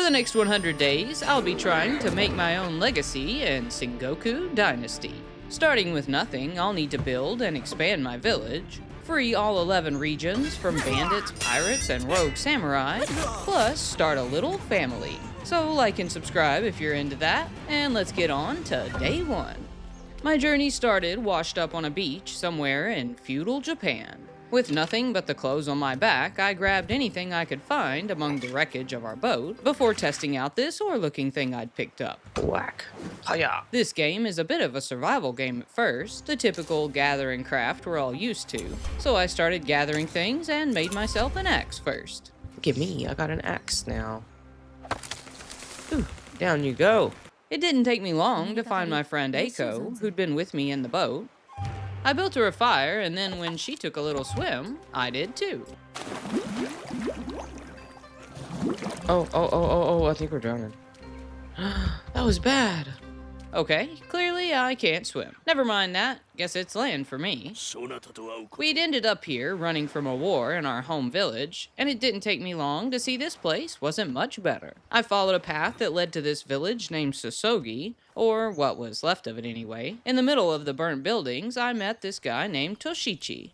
For the next 100 days, I'll be trying to make my own legacy in Sengoku Dynasty. Starting with nothing, I'll need to build and expand my village, free all 11 regions from bandits, pirates, and rogue samurai, plus start a little family. So like and subscribe if you're into that, and let's get on to day 1. My journey started washed up on a beach somewhere in feudal Japan. With nothing but the clothes on my back, I grabbed anything I could find among the wreckage of our boat before testing out this ore-looking thing I'd picked up. Whack. Hiya. This game is a bit of a survival game at first, the typical gather and craft we're all used to. So I started gathering things and made myself an axe first. Look at me, I got an axe now. Ooh, down you go. It didn't take me long to find my friend Aiko, who'd been with me in the boat. I built her a fire, and then when she took a little swim, I did too. Oh, I think we're drowning. That was bad. Okay, clearly I can't swim. Never mind that, guess it's land for me. We'd ended up here running from a war in our home village, and it didn't take me long to see this place wasn't much better. I followed a path that led to this village named Sosogi, or what was left of it anyway. In the middle of the burnt buildings, I met this guy named Toshichi.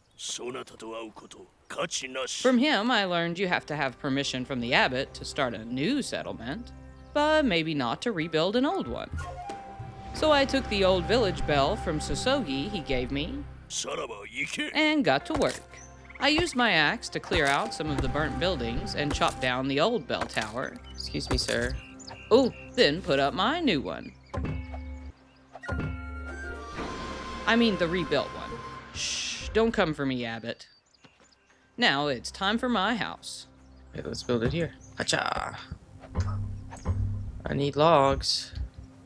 From him, I learned you have to have permission from the abbot to start a new settlement, but maybe not to rebuild an old one. So I took the old village bell from Sosogi he gave me and got to work. I used my axe to clear out some of the burnt buildings and chop down the old bell tower. Excuse me, sir. Oh, then put up my new one. I mean the rebuilt one. Shh, don't come for me, Abbott. Now it's time for my house. Okay, let's build it here. Hacha. I need logs.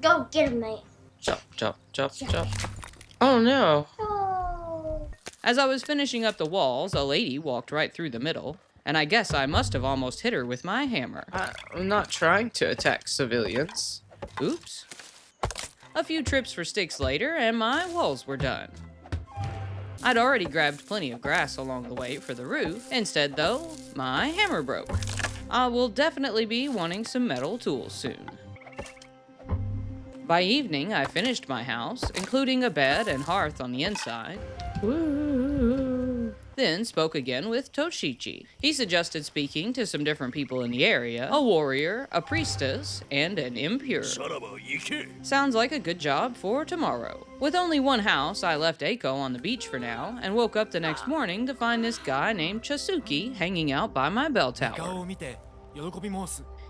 Go get him, mate. Chop. Oh no. Oh. As I was finishing up the walls, a lady walked right through the middle, and I guess I must have almost hit her with my hammer. I'm not trying to attack civilians. Oops. A few trips for sticks later, and my walls were done. I'd already grabbed plenty of grass along the way for the roof. Instead, though, my hammer broke. I will definitely be wanting some metal tools soon. By evening, I finished my house, including a bed and hearth on the inside. Woo. Then spoke again with Toshichi. He suggested speaking to some different people in the area, a warrior, a priestess, and an impure. Sounds like a good job for tomorrow. With only one house, I left Eiko on the beach for now, and woke up the next morning to find this guy named Chasuki hanging out by my bell tower.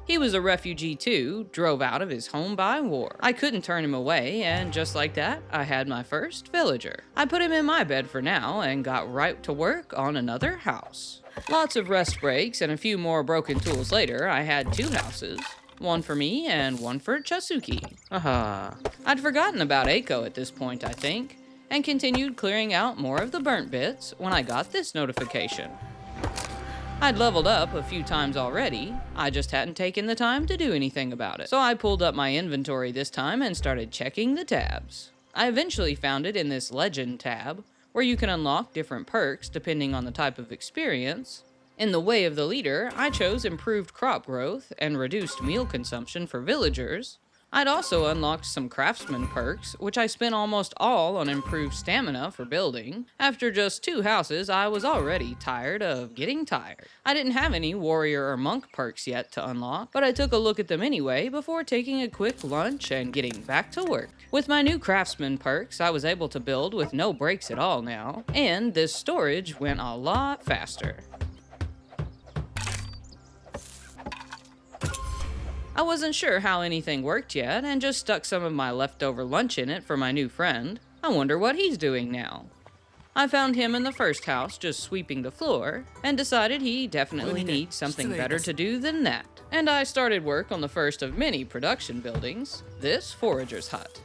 He was a refugee too, drove out of his home by war. I couldn't turn him away, and just like that, I had my first villager. I put him in my bed for now, and got right to work on another house. Lots of rest breaks and a few more broken tools later, I had 2 houses. One for me, and one for Chasuki. Aha. I'd forgotten about Eiko at this point, I think, and continued clearing out more of the burnt bits when I got this notification. I'd leveled up a few times already, I just hadn't taken the time to do anything about it. So I pulled up my inventory this time and started checking the tabs. I eventually found it in this Legend tab, where you can unlock different perks depending on the type of experience. In the way of the leader, I chose improved crop growth and reduced meal consumption for villagers. I'd also unlocked some craftsman perks, which I spent almost all on improved stamina for building. After just 2 houses, I was already tired of getting tired. I didn't have any warrior or monk perks yet to unlock, but I took a look at them anyway before taking a quick lunch and getting back to work. With my new craftsman perks, I was able to build with no breaks at all now, and this storage went a lot faster. I wasn't sure how anything worked yet, and just stuck some of my leftover lunch in it for my new friend. I wonder what he's doing now. I found him in the first house just sweeping the floor, and decided he definitely needs something better to do than that. And I started work on the first of many production buildings, this forager's hut.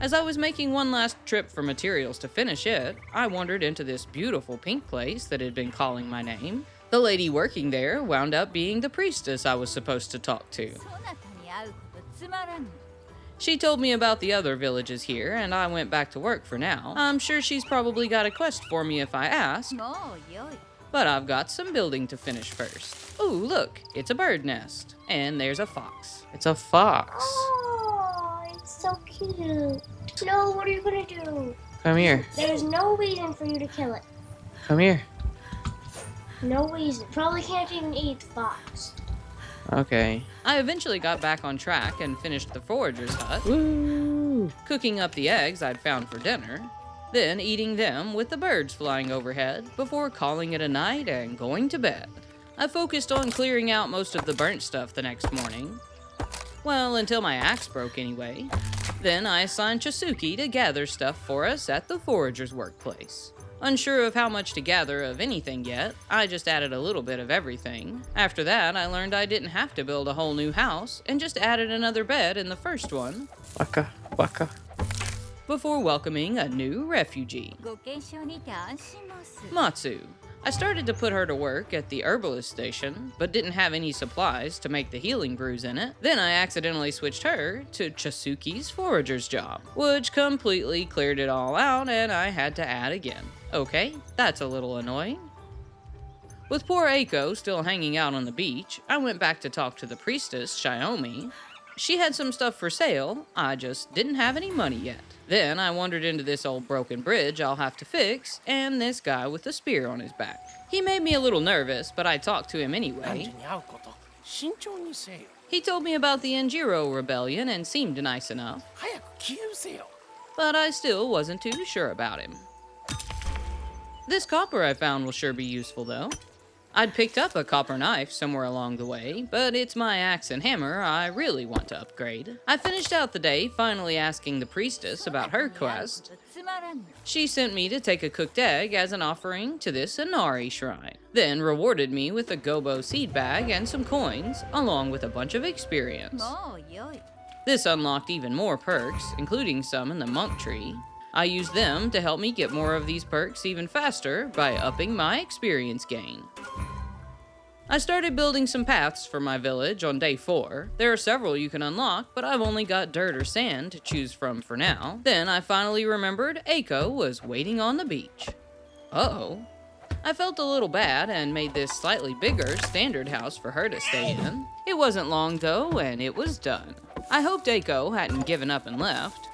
As I was making one last trip for materials to finish it, I wandered into this beautiful pink place that had been calling my name. The lady working there wound up being the priestess I was supposed to talk to. She told me about the other villages here, and I went back to work for now. I'm sure she's probably got a quest for me if I ask. But I've got some building to finish first. Ooh, look, it's a bird nest. And there's a fox. It's a fox. Oh, it's so cute. No, what are you gonna do? Come here. There's no reason for you to kill it. Come here. No reason. Probably can't even eat the fox. Okay. I eventually got back on track and finished the forager's hut, Woo! cooking up the eggs I'd found for dinner, then eating them with the birds flying overhead before calling it a night and going to bed. I focused on clearing out most of the burnt stuff the next morning. Well, until my axe broke anyway. Then I assigned Chisuke to gather stuff for us at the forager's workplace. Unsure of how much to gather of anything yet, I just added a little bit of everything. After that, I learned I didn't have to build a whole new house and just added another bed in the first one Waka, waka. before welcoming a new refugee, ご健勝にて安心申す。 Matsu. I started to put her to work at the herbalist station, but didn't have any supplies to make the healing brews in it. Then I accidentally switched her to Chisuke's forager's job, which completely cleared it all out and I had to add again. Okay, that's a little annoying. With poor Eiko still hanging out on the beach, I went back to talk to the priestess, Shiomi. She had some stuff for sale, I just didn't have any money yet. Then I wandered into this old broken bridge I'll have to fix, and this guy with a spear on his back. He made me a little nervous, but I talked to him anyway. に会うこと慎重にせよ He told me about the Enjiro rebellion and seemed nice enough, 早く起遊せよ but I still wasn't too sure about him. This copper I found will sure be useful though. I'd picked up a copper knife somewhere along the way, but it's my axe and hammer I really want to upgrade. I finished out the day finally asking the priestess about her quest. つまらん。 She sent me to take a cooked egg as an offering to this Inari shrine, then rewarded me with a gobo seed bag and some coins, along with a bunch of experience. もうよい。 This unlocked even more perks, including some in the monk tree. I used them to help me get more of these perks even faster by upping my experience gain. I started building some paths for my village on day 4. There are several you can unlock, but I've only got dirt or sand to choose from for now. Then I finally remembered Eiko was waiting on the beach. Uh-oh. I felt a little bad and made this slightly bigger standard house for her to stay in. It wasn't long though, and it was done. I hoped Eiko hadn't given up and left.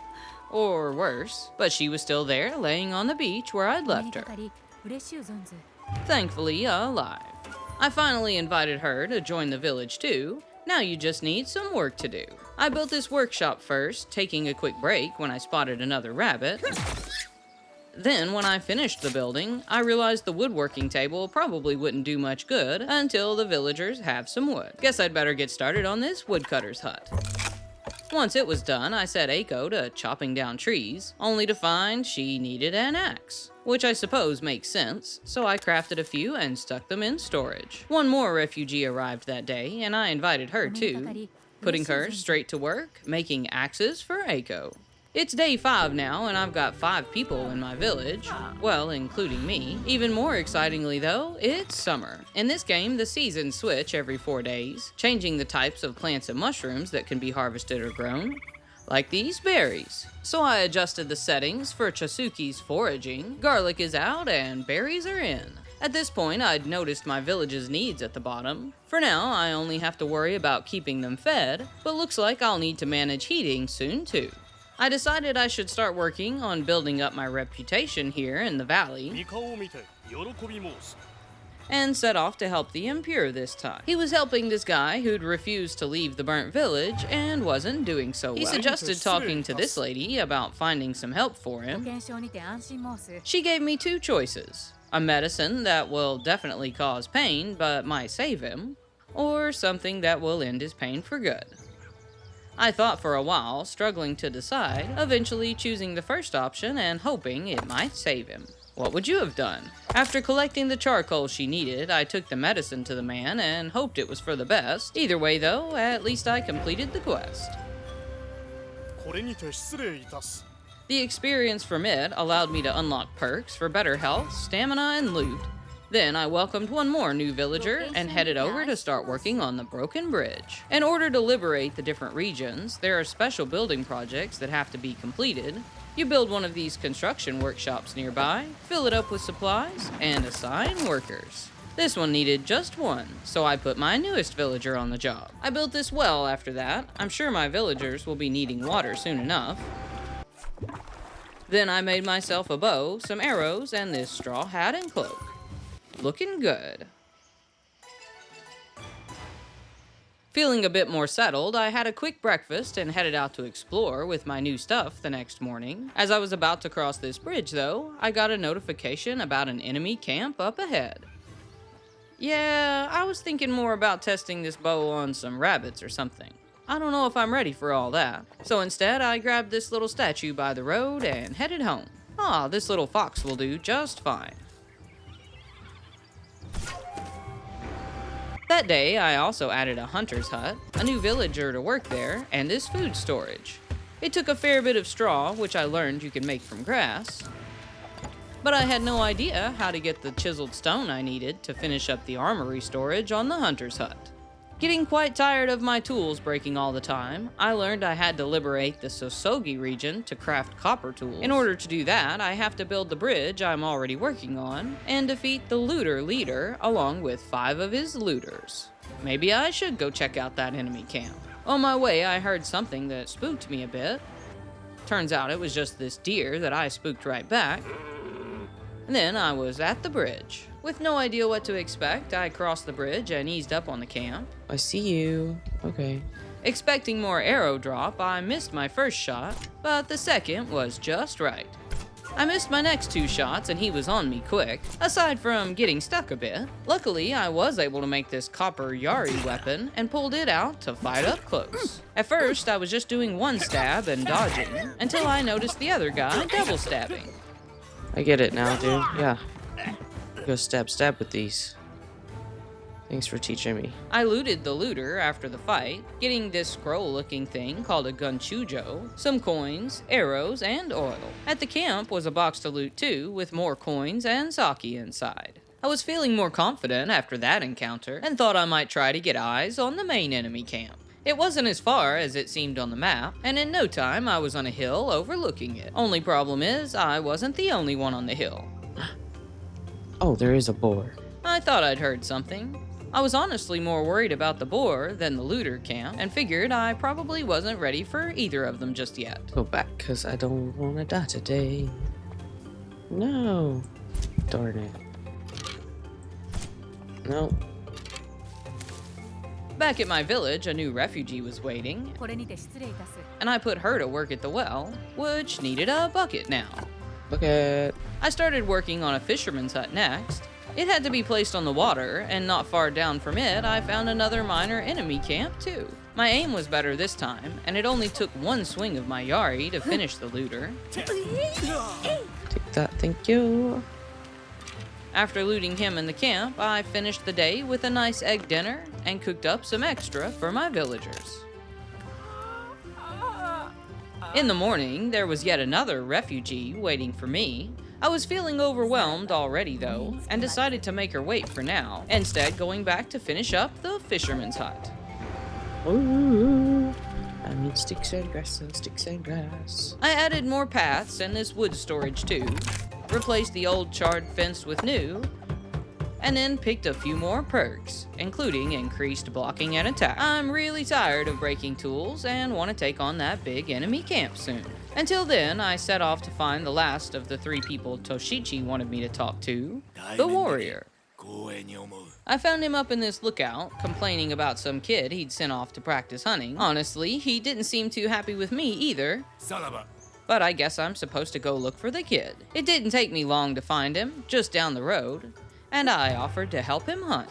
Or worse, but she was still there laying on the beach where I'd left her. 嬉しゅう存ず。 Thankfully alive. I finally invited her to join the village too. Now you just need some work to do. I built this workshop first, taking a quick break when I spotted another rabbit. Then when I finished the building, I realized the woodworking table probably wouldn't do much good until the villagers have some wood. Guess I'd better get started on this woodcutter's hut. Once it was done, I set Eiko to chopping down trees, only to find she needed an axe. Which I suppose makes sense, so I crafted a few and stuck them in storage. One more refugee arrived that day, and I invited her too, putting her straight to work, making axes for Eiko. It's day 5 now, and I've got 5 people in my village, well, including me. Even more excitingly though, it's summer. In this game, the seasons switch every 4 days, changing the types of plants and mushrooms that can be harvested or grown. Like these berries. So I adjusted the settings for Chisuke's foraging. Garlic is out and berries are in. At this point, I'd noticed my village's needs at the bottom. For now, I only have to worry about keeping them fed, but looks like I'll need to manage heating soon too. I decided I should start working on building up my reputation here in the valley, 三河を見て喜び申す and set off to help the impure this time. He was helping this guy who'd refused to leave the burnt village and wasn't doing so well. He suggested talking to this lady about finding some help for ご him. 健勝にて安心申す。 She gave me 2 choices. A medicine that will definitely cause pain but might save him, or something that will end his pain for good. I thought for a while, struggling to decide, eventually choosing the first option and hoping it might save him. What would you have done? After collecting the charcoal she needed, I took the medicine to the man and hoped it was for the best. Either way though, at least I completed the quest. これにて失礼いたす The experience from it allowed me to unlock perks for better health, stamina, and loot, Then I welcomed one more new villager and headed over to start working on the broken bridge. In order to liberate the different regions, there are special building projects that have to be completed. You build one of these construction workshops nearby, fill it up with supplies, and assign workers. This one needed just one, so I put my newest villager on the job. I built this well after that. I'm sure my villagers will be needing water soon enough. Then I made myself a bow, some arrows, and this straw hat and cloak. Looking good. Feeling a bit more settled, I had a quick breakfast and headed out to explore with my new stuff the next morning. As I was about to cross this bridge though, I got a notification about an enemy camp up ahead. Yeah, I was thinking more about testing this bow on some rabbits or something. I don't know if I'm ready for all that. So instead, I grabbed this little statue by the road and headed home. This little fox will do just fine. That day, I also added a hunter's hut, a new villager to work there, and this food storage. It took a fair bit of straw, which I learned you can make from grass, but I had no idea how to get the chiseled stone I needed to finish up the armory storage on the hunter's hut. Getting quite tired of my tools breaking all the time, I learned I had to liberate the Sosogi region to craft copper tools. In order to do that, I have to build the bridge I'm already working on, and defeat the looter leader along with 5 of his looters. Maybe I should go check out that enemy camp. On my way, I heard something that spooked me a bit. Turns out it was just this deer that I spooked right back. And then I was at the bridge. With no idea what to expect, I crossed the bridge and eased up on the camp. I see you. Okay. Expecting more arrow drop, I missed my first shot, but the second was just right. I missed my next 2 shots and he was on me quick, aside from getting stuck a bit. Luckily, I was able to make this copper yari weapon and pulled it out to fight up close. At first, I was just doing 1 stab and dodging, until I noticed the other guy double stabbing. I get it now, dude. Yeah. Go stab with these. Thanks for teaching me. I looted the looter after the fight, getting this scroll-looking thing called a gunchujo, some coins, arrows, and oil. At the camp was a box to loot too, with more coins and sake inside. I was feeling more confident after that encounter, and thought I might try to get eyes on the main enemy camp. It wasn't as far as it seemed on the map, and in no time I was on a hill overlooking it. Only problem is, I wasn't the only one on the hill. Oh, there is a boar. I thought I'd heard something. I was honestly more worried about the boar than the looter camp, and figured I probably wasn't ready for either of them just yet. Go back, cause I don't wanna die today. No. Darn it. No. Back at my village, a new refugee was waiting, これにて失礼いたす and I put her to work at the well, which needed a bucket now. Bucket. I started working on a fisherman's hut next. It had to be placed on the water, and not far down from it, I found another minor enemy camp too. My aim was better this time, and it only took 1 swing of my yari to finish the looter. Take that, thank you. After looting him in the camp, I finished the day with a nice egg dinner and cooked up some extra for my villagers. In the morning, there was yet another refugee waiting for me. I was feeling overwhelmed already though, and decided to make her wait for now, instead going back to finish up the fisherman's hut. Ooh, I need sticks and grass and sticks and grass. I added more paths and this wood storage too, replaced the old charred fence with new, and then picked a few more perks, including increased blocking and attack. I'm really tired of breaking tools and want to take on that big enemy camp soon. Until then, I set off to find the last of the 3 people Toshichi wanted me to talk to, the warrior. I found him up in this lookout, complaining about some kid he'd sent off to practice hunting. Honestly, he didn't seem too happy with me either. But I guess I'm supposed to go look for the kid. It didn't take me long to find him, just down the road, and I offered to help him hunt.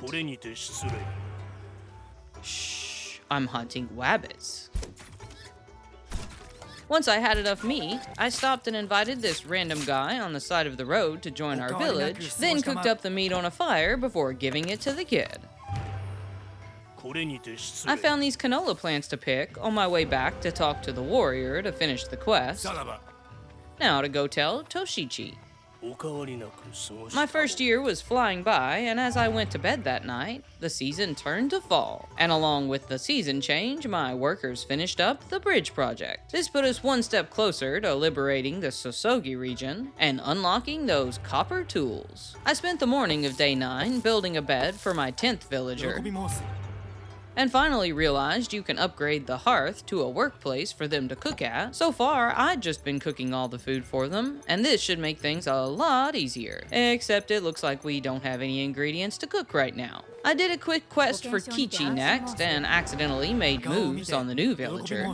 Shh, I'm hunting wabbits. Once I had enough meat, I stopped and invited this random guy on the side of the road to join our village, then cooked up the meat on a fire before giving it to the kid. I found these canola plants to pick on my way back to talk to the warrior to finish the quest. Now to go tell Toshichi. My first year was flying by, and as I went to bed that night, the season turned to fall. And along with the season change, my workers finished up the bridge project. This put us one step closer to liberating the Sosogi region and unlocking those copper tools. I spent the morning of day 9 building a bed for my 10th villager, and finally realized you can upgrade the hearth to a workplace for them to cook at. So far, I'd just been cooking all the food for them, and this should make things a lot easier. Except it looks like we don't have any ingredients to cook right now. I did a quick quest for Kichi next, and accidentally made moves on the new villager.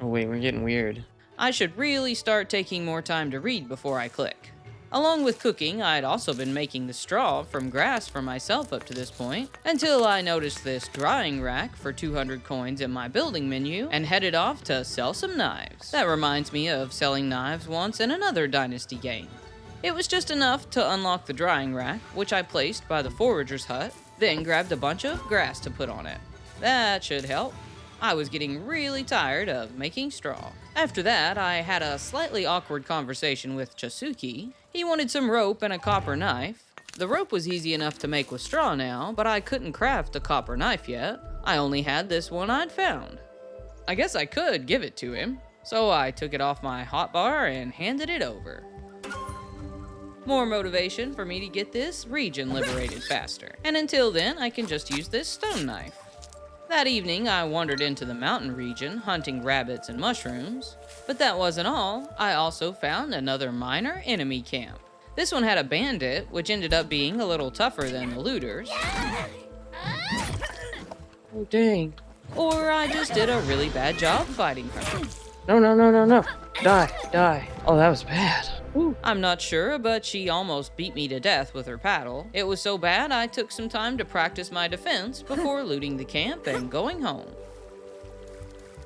Oh wait, we're getting weird. I should really start taking more time to read before I click. Along with cooking, I'd also been making the straw from grass for myself up to this point, until I noticed this drying rack for 200 coins in my building menu and headed off to sell some knives. That reminds me of selling knives once in another Dynasty game. It was just enough to unlock the drying rack, which I placed by the forager's hut, then grabbed a bunch of grass to put on it. That should help. I was getting really tired of making straw. After that, I had a slightly awkward conversation with Chasuki. He wanted some rope and a copper knife. The rope was easy enough to make with straw now, but I couldn't craft a copper knife yet. I only had this one I'd found. I guess I could give it to him, so I took it off my hotbar and handed it over. More motivation for me to get this region liberated faster. And until then, I can just use this stone knife. That evening, I wandered into the mountain region, hunting rabbits and mushrooms. But that wasn't all. I also found another minor enemy camp. This one had a bandit, which ended up being a little tougher than the looters. Oh dang. Or I just did a really bad job fighting her. No. Die. Oh, that was bad. Ooh. I'm not sure, but she almost beat me to death with her paddle. It was so bad I took some time to practice my defense before looting the camp and going home.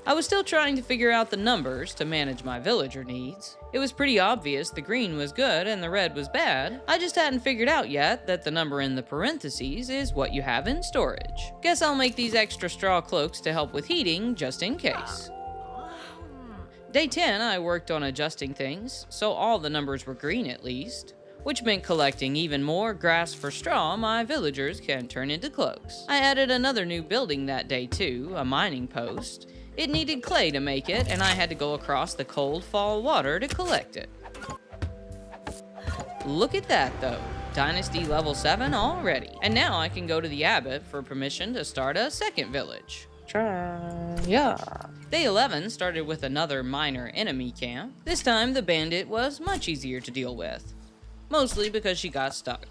I was still trying to figure out the numbers to manage my villager needs. It was pretty obvious the green was good and the red was bad. I just hadn't figured out yet that the number in the parentheses is what you have in storage. Guess I'll make these extra straw cloaks to help with heating just in case. Day 10, I worked on adjusting things, so all the numbers were green at least, which meant collecting even more grass for straw my villagers can turn into cloaks. I added another new building that day too, a mining post. It needed clay to make it, and I had to go across the cold fall water to collect it. Look at that though, Dynasty level 7 already. And now I can go to the abbot for permission to start a second village. Yeah. Day 11 started with another minor enemy camp. This time the bandit was much easier to deal with, mostly because she got stuck.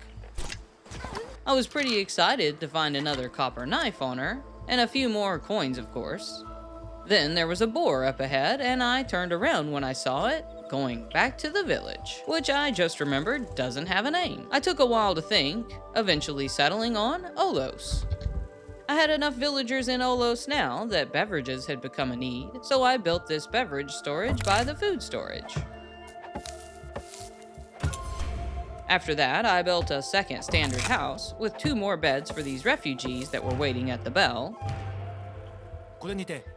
I was pretty excited to find another copper knife on her, and a few more coins of course. Then there was a boar up ahead, and I turned around when I saw it, going back to the village, which I just remembered doesn't have a name. I took a while to think, eventually settling on Olos. I had enough villagers in Olos now that beverages had become a need, so I built this beverage storage by the food storage. After that, I built a second standard house with 2 more beds for these refugees that were waiting at the bell,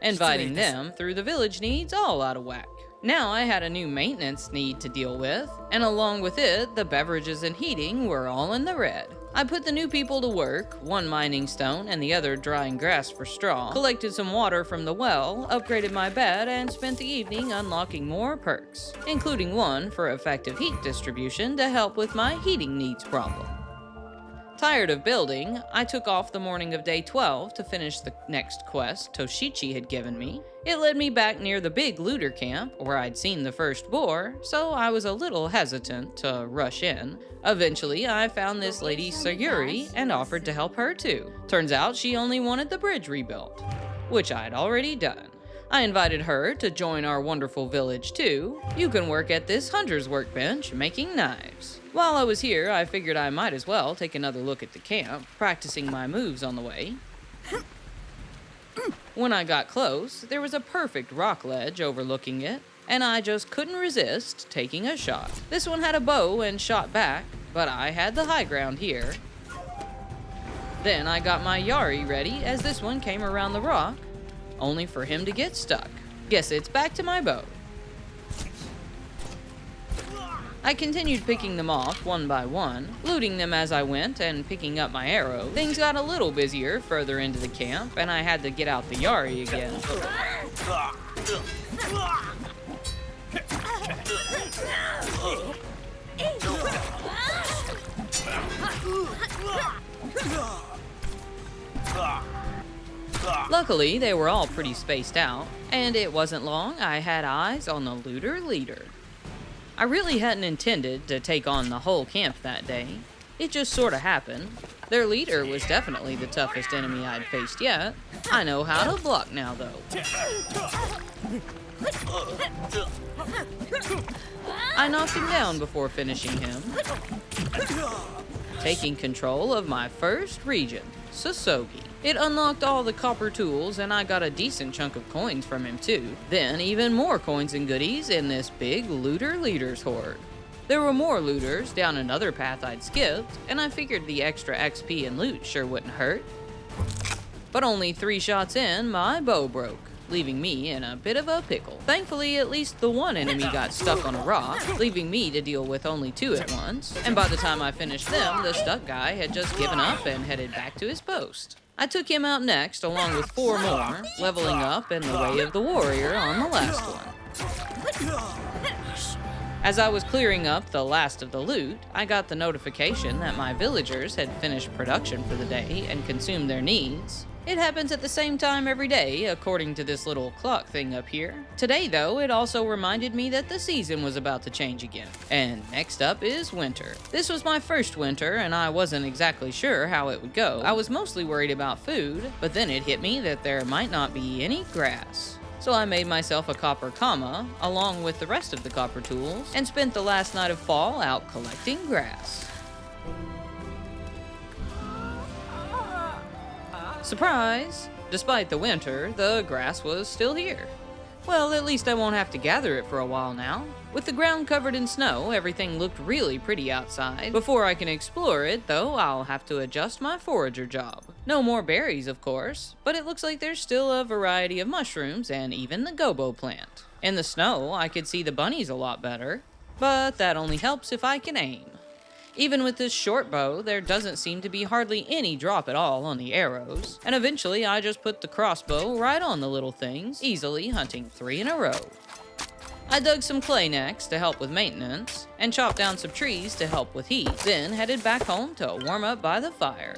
inviting them through the village needs all out of whack. Now I had a new maintenance need to deal with, and along with it, the beverages and heating were all in the red. I put the new people to work, one mining stone and the other drying grass for straw, collected some water from the well, upgraded my bed, and spent the evening unlocking more perks, including one for effective heat distribution to help with my heating needs problem. Tired of building, I took off the morning of day 12 to finish the next quest Toshichi had given me. It led me back near the big looter camp, where I'd seen the first boar, so I was a little hesitant to rush in. Eventually, I found this lady Sayuri and offered to help her too. Turns out she only wanted the bridge rebuilt, which I'd already done. I invited her to join our wonderful village too. You can work at this hunter's workbench making knives. While I was here, I figured I might as well take another look at the camp, practicing my moves on the way. When I got close, there was a perfect rock ledge overlooking it, and I just couldn't resist taking a shot. This one had a bow and shot back, but I had the high ground here. Then I got my Yari ready as this one came around the rock, only for him to get stuck. Guess it's back to my bow. I continued picking them off one by one, looting them as I went and picking up my arrows. Things got a little busier further into the camp, and I had to get out the Yari again. Luckily, they were all pretty spaced out, and it wasn't long I had eyes on the looter leader. I really hadn't intended to take on the whole camp that day. It just sorta happened. Their leader was definitely the toughest enemy I'd faced yet. I know how to block now, though. I knocked him down before finishing him, taking control of my first region, Sosogi. It unlocked all the copper tools, and I got a decent chunk of coins from him too. Then even more coins and goodies in this big looter leaders horde. There were more looters down another path I'd skipped, and I figured the extra XP and loot sure wouldn't hurt. But only 3 shots in, my bow broke, leaving me in a bit of a pickle. Thankfully, at least the one enemy got stuck on a rock, leaving me to deal with only 2 at once. And by the time I finished them, the stuck guy had just given up and headed back to his post. I took him out next, along with 4 more, leveling up in the way of the warrior on the last one. As I was clearing up the last of the loot, I got the notification that my villagers had finished production for the day and consumed their needs. It happens at the same time every day, according to this little clock thing up here. Today, though, it also reminded me that the season was about to change again. And next up is winter. This was my first winter, and I wasn't exactly sure how it would go. I was mostly worried about food, but then it hit me that there might not be any grass. So I made myself a copper comma, along with the rest of the copper tools, and spent the last night of fall out collecting grass. Surprise! Despite the winter, the grass was still here. Well, at least I won't have to gather it for a while now. With the ground covered in snow, everything looked really pretty outside. Before I can explore it, though, I'll have to adjust my forager job. No more berries, of course, but it looks like there's still a variety of mushrooms and even the gobo plant. In the snow, I could see the bunnies a lot better, but that only helps if I can aim. Even with this short bow, there doesn't seem to be hardly any drop at all on the arrows, and eventually I just put the crossbow right on the little things, easily hunting 3 in a row. I dug some clay next to help with maintenance, and chopped down some trees to help with heat, then headed back home to warm up by the fire.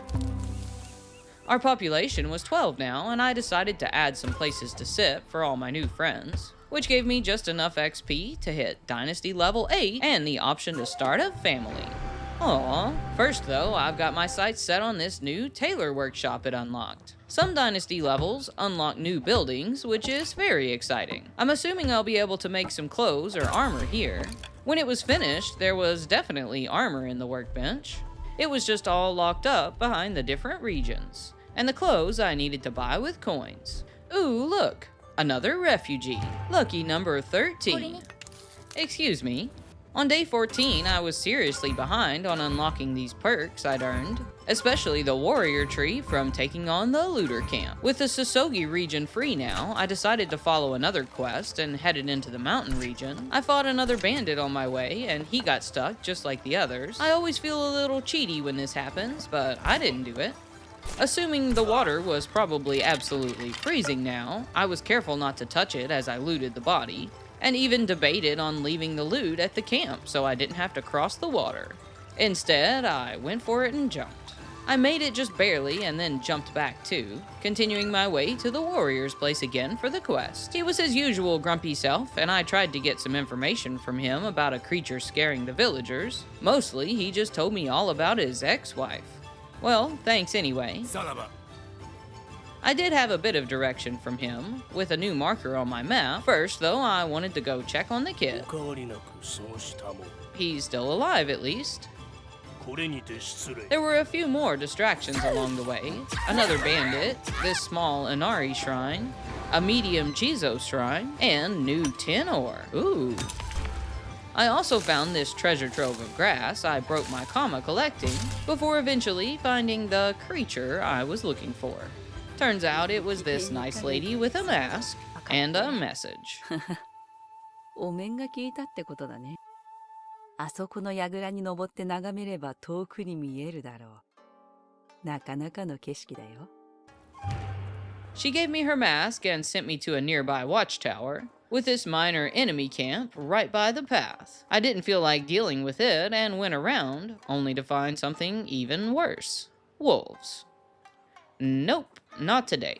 Our population was 12 now, and I decided to add some places to sit for all my new friends, which gave me just enough XP to hit Dynasty level 8 and the option to start a family. Aw, first though, I've got my sights set on this new tailor workshop it unlocked. Some Dynasty levels unlock new buildings, which is very exciting. I'm assuming I'll be able to make some clothes or armor here. When it was finished, there was definitely armor in the workbench. It was just all locked up behind the different regions. And the clothes I needed to buy with coins. Ooh, look, another refugee. Lucky number 13. Excuse me. On day 14, I was seriously behind on unlocking these perks I'd earned, especially the warrior tree from taking on the looter camp. With the Sosogi region free now, I decided to follow another quest and headed into the mountain region. I fought another bandit on my way, and he got stuck just like the others. I always feel a little cheaty when this happens, but I didn't do it. Assuming the water was probably absolutely freezing now, I was careful not to touch it as I looted the body, and even debated on leaving the loot at the camp so I didn't have to cross the water. Instead, I went for it and jumped. I made it just barely and then jumped back too, continuing my way to the warrior's place again for the quest. He was his usual grumpy self, and I tried to get some information from him about a creature scaring the villagers. Mostly, he just told me all about his ex-wife. Well, thanks anyway. I did have a bit of direction from him, with a new marker on my map. First, though, I wanted to go check on the kid. He's still alive, at least. There were a few more distractions along the way. Another bandit, this small Inari shrine, a medium Chizo shrine, and new tin ore. Ooh. I also found this treasure trove of grass I broke my comma collecting, before eventually finding the creature I was looking for. Turns out it was this nice lady with a mask and a message. お面が効いたってことだね。あそこの櫓に登って眺めれば遠くに見えるだろう。なかなかの景色だよ。She gave me her mask and sent me to a nearby watchtower, with this minor enemy camp right by the path. I didn't feel like dealing with it and went around, only to find something even worse. Wolves. Nope, not today.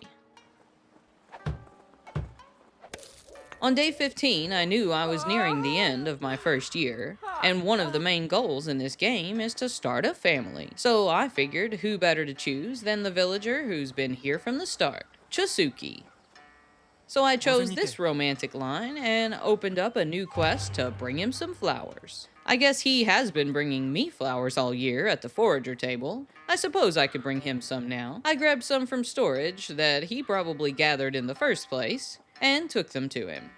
On day 15, I knew I was nearing the end of my first year, and one of the main goals in this game is to start a family. So I figured who better to choose than the villager who's been here from the start, Chasuki. So I chose this romantic line and opened up a new quest to bring him some flowers. I guess he has been bringing me flowers all year at the forager table. I suppose I could bring him some now. I grabbed some from storage that he probably gathered in the first place, and took them to him.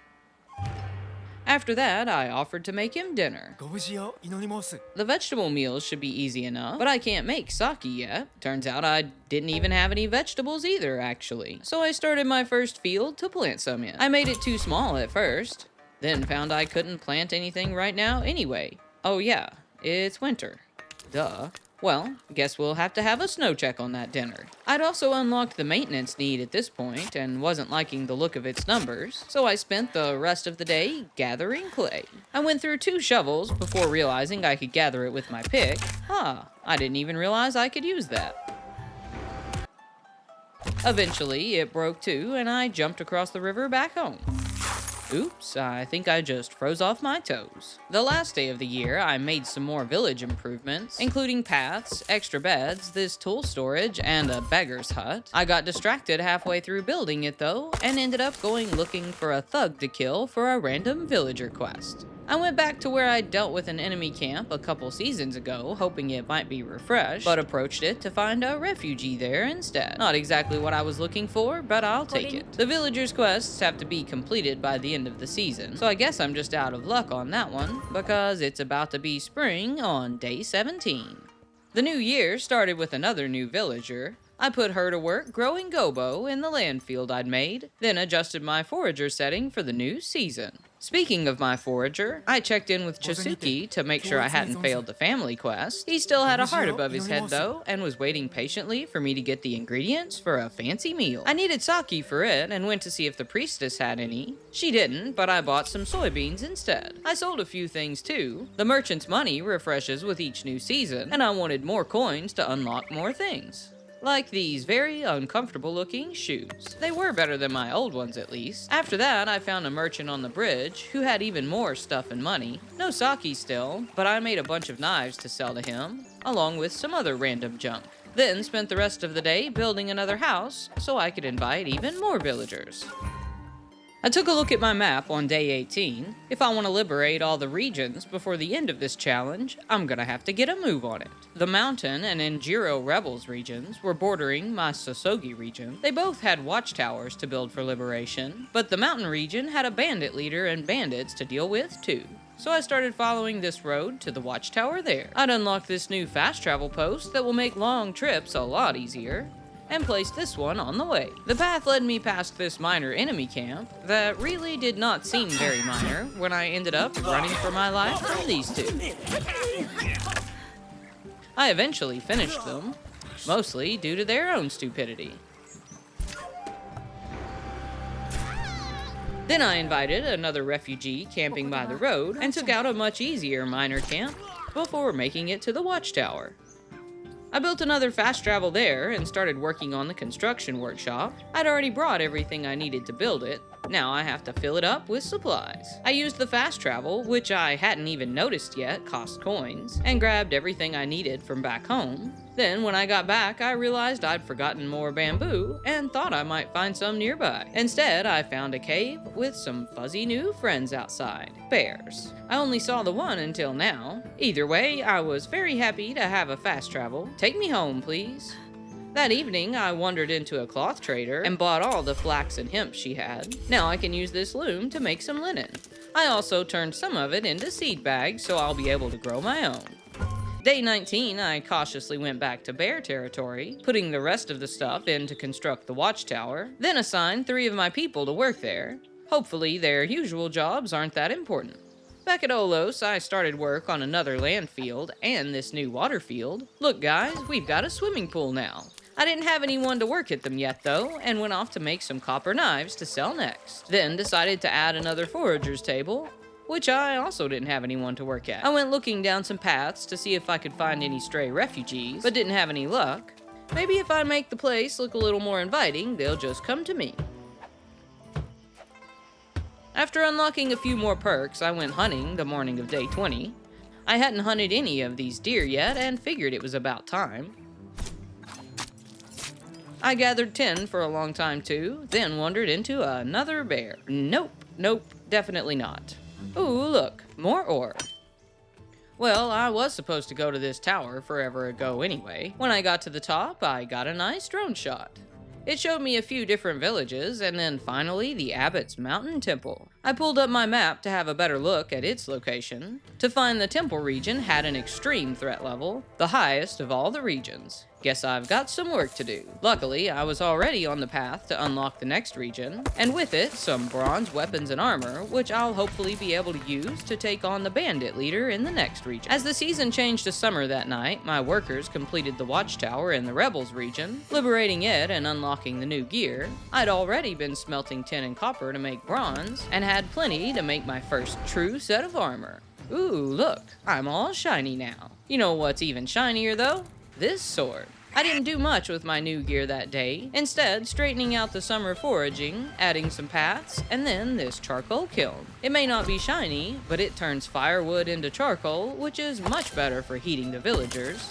After that, I offered to make him dinner. The vegetable meals should be easy enough, but I can't make sake yet. Turns out I didn't even have any vegetables either, actually. So I started my first field to plant some in. I made it too small at first, then found I couldn't plant anything right now anyway. Oh yeah, it's winter. Duh. Well, guess we'll have to have a snow check on that dinner. I'd also unlocked the maintenance need at this point and wasn't liking the look of its numbers, so I spent the rest of the day gathering clay. I went through 2 shovels before realizing I could gather it with my pick. I didn't even realize I could use that. Eventually, it broke too, and I jumped across the river back home. Oops, I think I just froze off my toes. The last day of the year, I made some more village improvements, including paths, extra beds, this tool storage, and a beggar's hut. I got distracted halfway through building it though, and ended up going looking for a thug to kill for a random villager quest. I went back to where I dealt with an enemy camp a couple seasons ago, hoping it might be refreshed, but approached it to find a refugee there instead. Not exactly what I was looking for, but I'll take it. The villagers' quests have to be completed by the end of the season, so I guess I'm just out of luck on that one, because it's about to be spring on day 17. The new year started with another new villager. I put her to work growing gobo in the land field I'd made, then adjusted my forager setting for the new season. Speaking of my forager, I checked in with Chasuki to make sure I hadn't failed the family quest. He still had a heart above his head though, and was waiting patiently for me to get the ingredients for a fancy meal. I needed sake for it and went to see if the priestess had any. She didn't, but I bought some soybeans instead. I sold a few things too. The merchant's money refreshes with each new season, and I wanted more coins to unlock more things. Like these very uncomfortable looking shoes. They were better than my old ones at least. After that, I found a merchant on the bridge who had even more stuff and money. No sake still, but I made a bunch of knives to sell to him, along with some other random junk. Then spent the rest of the day building another house so I could invite even more villagers. I took a look at my map on day 18. If I want to liberate all the regions before the end of this challenge, I'm gonna have to get a move on it. The Mountain and Enjiro Rebels regions were bordering my Sosogi region. They both had watchtowers to build for liberation, but the Mountain region had a bandit leader and bandits to deal with too. So I started following this road to the watchtower there. I'd unlocked this new fast travel post that will make long trips a lot easier, and placed this one on the way. The path led me past this minor enemy camp that really did not seem very minor when I ended up running for my life from these two. I eventually finished them, mostly due to their own stupidity. Then I invited another refugee camping by the road and took out a much easier minor camp before making it to the watchtower. I built another fast travel there and started working on the construction workshop. I'd already brought everything I needed to build it. Now I have to fill it up with supplies. I used the fast travel, which I hadn't even noticed yet cost coins, and grabbed everything I needed from back home. Then when I got back, I realized I'd forgotten more bamboo and thought I might find some nearby. Instead, I found a cave with some fuzzy new friends outside. Bears. I only saw the one until now. Either way, I was very happy to have a fast travel. Take me home, please. That evening, I wandered into a cloth trader and bought all the flax and hemp she had. Now I can use this loom to make some linen. I also turned some of it into seed bags so I'll be able to grow my own. Day 19, I cautiously went back to bear territory, putting the rest of the stuff in to construct the watchtower, then assigned 3 of my people to work there. Hopefully their usual jobs aren't that important. Back at Olos, I started work on another land field and this new water field. Look guys, we've got a swimming pool now. I didn't have anyone to work at them yet though, and went off to make some copper knives to sell next. Then decided to add another forager's table, which I also didn't have anyone to work at. I went looking down some paths to see if I could find any stray refugees, but didn't have any luck. Maybe if I make the place look a little more inviting, they'll just come to me. After unlocking a few more perks, I went hunting the morning of day 20. I hadn't hunted any of these deer yet and figured it was about time. I gathered 10 for a long time too, then wandered into another bear. Nope, definitely not. Ooh, look, more ore. Well, I was supposed to go to this tower forever ago anyway. When I got to the top, I got a nice drone shot. It showed me a few different villages, and then finally the Abbot's Mountain Temple. I pulled up my map to have a better look at its location. To find the temple region had an extreme threat level, the highest of all the regions. Guess I've got some work to do. Luckily, I was already on the path to unlock the next region, and with it, some bronze weapons and armor, which I'll hopefully be able to use to take on the bandit leader in the next region. As the season changed to summer that night, my workers completed the watchtower in the Rebels region, liberating it and unlocking the new gear. I'd already been smelting tin and copper to make bronze, and had plenty to make my first true set of armor. Ooh, look, I'm all shiny now. You know what's even shinier though? This sword. I didn't do much with my new gear that day, instead straightening out the summer foraging, adding some paths, and then this charcoal kiln. It may not be shiny, but it turns firewood into charcoal, which is much better for heating the villagers'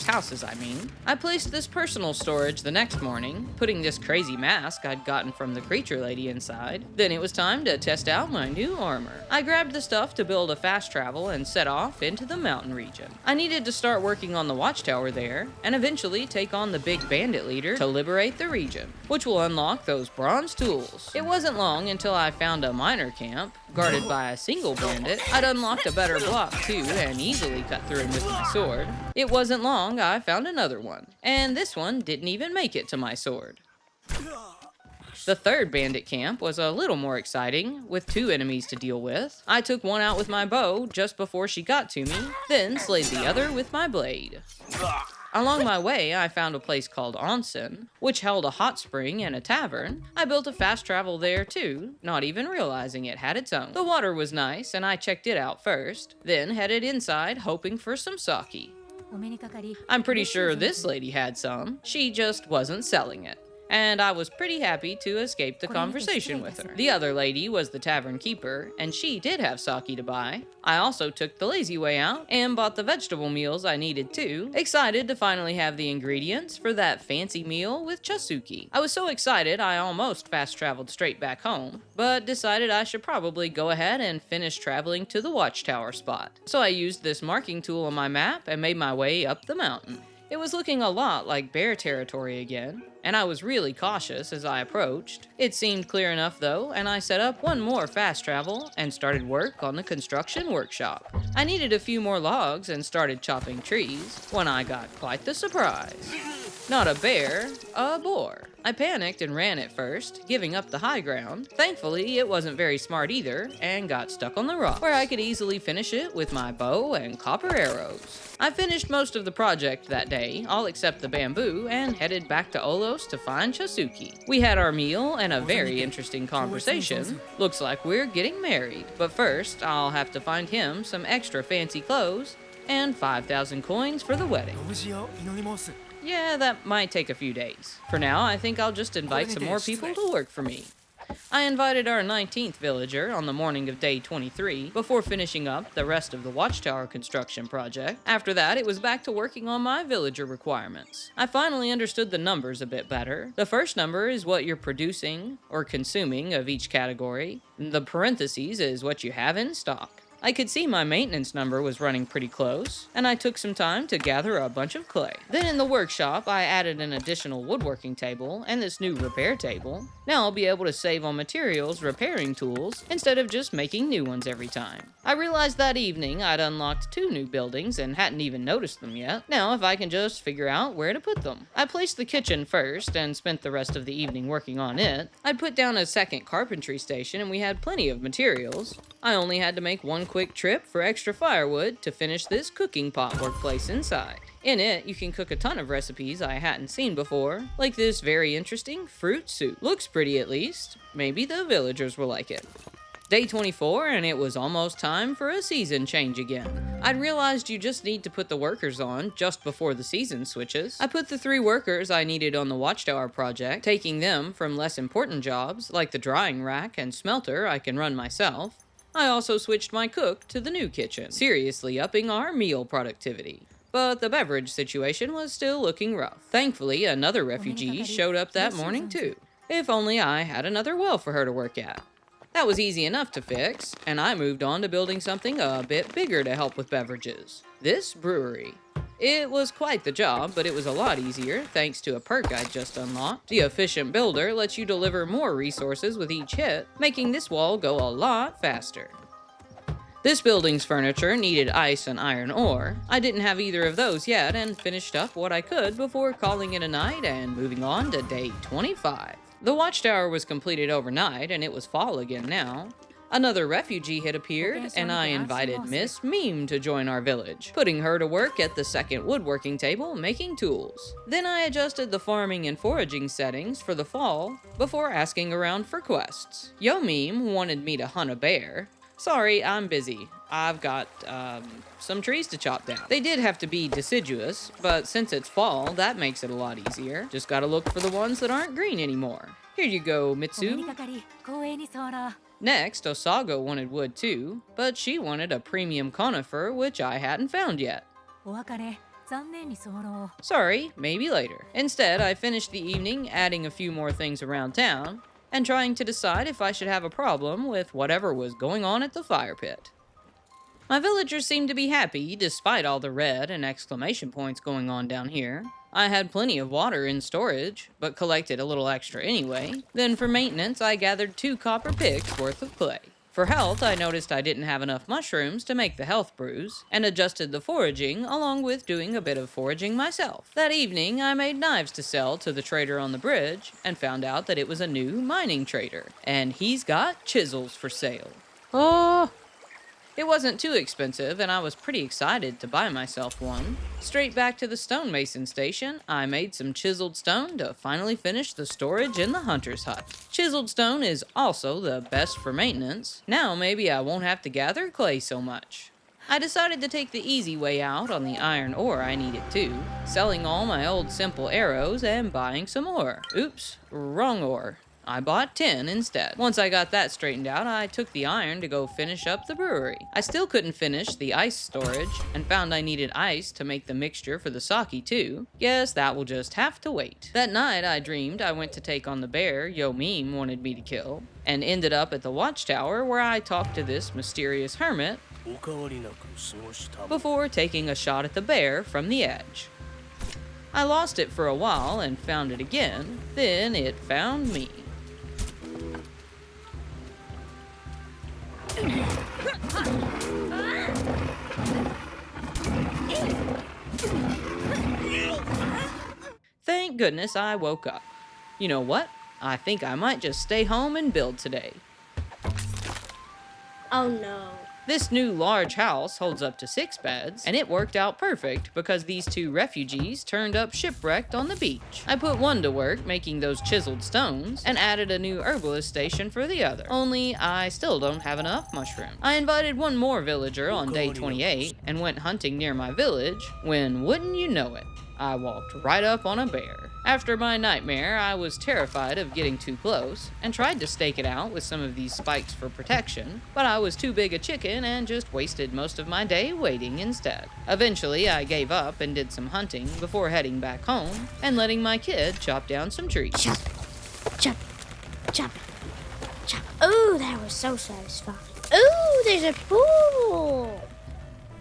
houses, I mean. I placed this personal storage the next morning, putting this crazy mask I'd gotten from the creature lady inside. Then it was time to test out my new armor. I grabbed the stuff to build a fast travel and set off into the mountain region. I needed to start working on the watchtower there, and eventually take on the big bandit leader to liberate the region, which will unlock those bronze tools. It wasn't long until I found a miner camp, guarded by a single bandit. I'd unlocked a better block too, and easily cut through him with my sword. It wasn't long, I found another one, and this one didn't even make it to my sword. The third bandit camp was a little more exciting, with 2 enemies to deal with. I took one out with my bow just before she got to me, then slayed the other with my blade. Along my way, I found a place called Onsen, which held a hot spring and a tavern. I built a fast travel there too, not even realizing it had its own. The water was nice, and I checked it out first, then headed inside hoping for some sake. I'm pretty sure this lady had some, she just wasn't selling it. And I was pretty happy to escape the conversation with her. The other lady was the tavern keeper, and she did have sake to buy. I also took the lazy way out and bought the vegetable meals I needed too, excited to finally have the ingredients for that fancy meal with chasuki. I was so excited I almost fast traveled straight back home, but decided I should probably go ahead and finish traveling to the watchtower spot. So I used this marking tool on my map and made my way up the mountain. It was looking a lot like bear territory again, and I was really cautious as I approached. It seemed clear enough though, and I set up one more fast travel and started work on the construction workshop. I needed a few more logs and started chopping trees when I got quite the surprise. Not a bear, a boar. I panicked and ran at first, giving up the high ground. Thankfully, it wasn't very smart either, and got stuck on the rock, where I could easily finish it with my bow and copper arrows. I finished most of the project that day, all except the bamboo, and headed back to Olos to find Chasuki. We had our meal and a very interesting conversation. Looks like we're getting married, but first, I'll have to find him some extra fancy clothes and 5,000 coins for the wedding. Yeah, that might take a few days. For now, I think I'll just invite some more people to work for me. I invited our 19th villager on the morning of day 23 before finishing up the rest of the watchtower construction project. After that, it was back to working on my villager requirements. I finally understood the numbers a bit better. The first number is what you're producing or consuming of each category. The parentheses is what you have in stock. I could see my maintenance number was running pretty close, and I took some time to gather a bunch of clay. Then in the workshop, I added an additional woodworking table and this new repair table. Now I'll be able to save on materials repairing tools instead of just making new ones every time. I realized that evening I'd unlocked 2 new buildings and hadn't even noticed them yet. Now if I can just figure out where to put them. I placed the kitchen first and spent the rest of the evening working on it. I'd put down a second carpentry station and we had plenty of materials. I only had to make one quick trip for extra firewood to finish this cooking pot workplace inside. In it, you can cook a ton of recipes I hadn't seen before, like this very interesting fruit soup. Looks pretty at least. Maybe the villagers will like it. Day 24, and it was almost time for a season change again. I'd realized you just need to put the workers on just before the season switches. I put the 3 workers I needed on the Watchtower project, taking them from less important jobs, like the drying rack and smelter I can run myself. I also switched my cook to the new kitchen, seriously upping our meal productivity. But the beverage situation was still looking rough. Thankfully, another refugee showed up that morning too. If only I had another well for her to work at. That was easy enough to fix, and I moved on to building something a bit bigger to help with beverages. This brewery. It was quite the job, but it was a lot easier thanks to a perk I just unlocked. The efficient builder lets you deliver more resources with each hit, making this wall go a lot faster. This building's furniture needed ice and iron ore. I didn't have either of those yet and finished up what I could before calling it a night and moving on to day 25. The Watchtower was completed overnight, and it was fall again now. Another refugee had appeared, and I invited Miss Meme to join our village, putting her to work at the second woodworking table making tools. Then I adjusted the farming and foraging settings for the fall before asking around for quests. Yo Meme wanted me to hunt a bear. Sorry, I'm busy. I've got, some trees to chop down. They did have to be deciduous, but since it's fall, that makes it a lot easier. Just gotta look for the ones that aren't green anymore. Here you go, Mitsu. Next, Osago wanted wood too, but she wanted a premium conifer, which I hadn't found yet. Sorry, maybe later. Instead, I finished the evening adding a few more things around town, and trying to decide if I should have a problem with whatever was going on at the fire pit. My villagers seemed to be happy despite all the red and exclamation points going on down here. I had plenty of water in storage, but collected a little extra anyway. Then for maintenance, I gathered 2 copper picks worth of clay. For health, I noticed I didn't have enough mushrooms to make the health brews, and adjusted the foraging along with doing a bit of foraging myself. That evening, I made knives to sell to the trader on the bridge, and found out that it was a new mining trader, and he's got chisels for sale. Oh! It wasn't too expensive, and I was pretty excited to buy myself one. Straight back to the stonemason station, I made some chiseled stone to finally finish the storage in the hunter's hut. Chiseled stone is also the best for maintenance. Now maybe I won't have to gather clay so much. I decided to take the easy way out on the iron ore I needed too, selling all my old simple arrows and buying some ore. Oops, wrong ore. I bought 10 instead. Once I got that straightened out, I took the iron to go finish up the brewery. I still couldn't finish the ice storage, and found I needed ice to make the mixture for the sake too. Guess that will just have to wait. That night, I dreamed I went to take on the bear Yo Meme wanted me to kill, and ended up at the Watchtower where I talked to this mysterious hermit before taking a shot at the bear from the edge. I lost it for a while and found it again, then it found me. Thank goodness I woke up. You know what? I think I might just stay home and build today. Oh no. This new large house holds up to 6 beds, and it worked out perfect because these 2 refugees turned up shipwrecked on the beach. I put one to work making those chiseled stones, and added a new herbalist station for the other. Only I still don't have enough mushrooms. I invited one more villager on day 28, and went hunting near my village, when wouldn't you know it, I walked right up on a bear. After my nightmare, I was terrified of getting too close, and tried to stake it out with some of these spikes for protection, but I was too big a chicken and just wasted most of my day waiting instead. Eventually, I gave up and did some hunting before heading back home, and letting my kid chop down some trees. Chop, chop, chop, chop. Ooh, that was so satisfying. Ooh, there's a pool.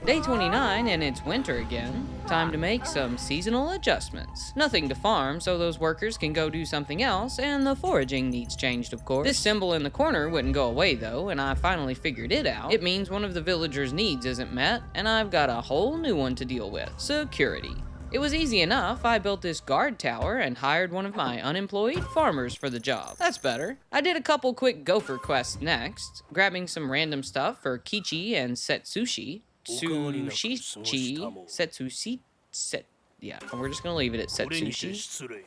Day 29, and it's winter again. Time to make some seasonal adjustments. Nothing to farm, so those workers can go do something else, and the foraging needs changed, of course. This symbol in the corner wouldn't go away, though, and I finally figured it out. It means one of the villagers' needs isn't met, and I've got a whole new one to deal with. Security. It was easy enough. I built this guard tower and hired one of my unemployed farmers for the job. That's better. I did a couple quick gopher quests next, grabbing some random stuff for Kichi and Setsushi. Yeah, we're just gonna leave it at これにて Setsushi. 失礼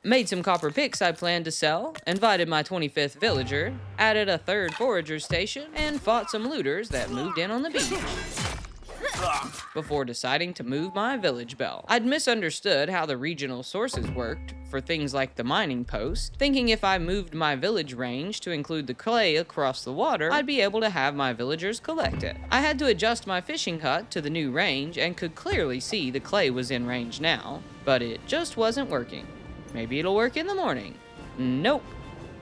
Made some copper picks I planned to sell, invited my 25th villager, added a 3rd forager station, and fought some looters that moved in on the beach. Before deciding to move my village bell. I'd misunderstood how the regional sources worked for things like the mining post, thinking if I moved my village range to include the clay across the water, I'd be able to have my villagers collect it. I had to adjust my fishing hut to the new range and could clearly see the clay was in range now, but it just wasn't working. Maybe it'll work in the morning. Nope.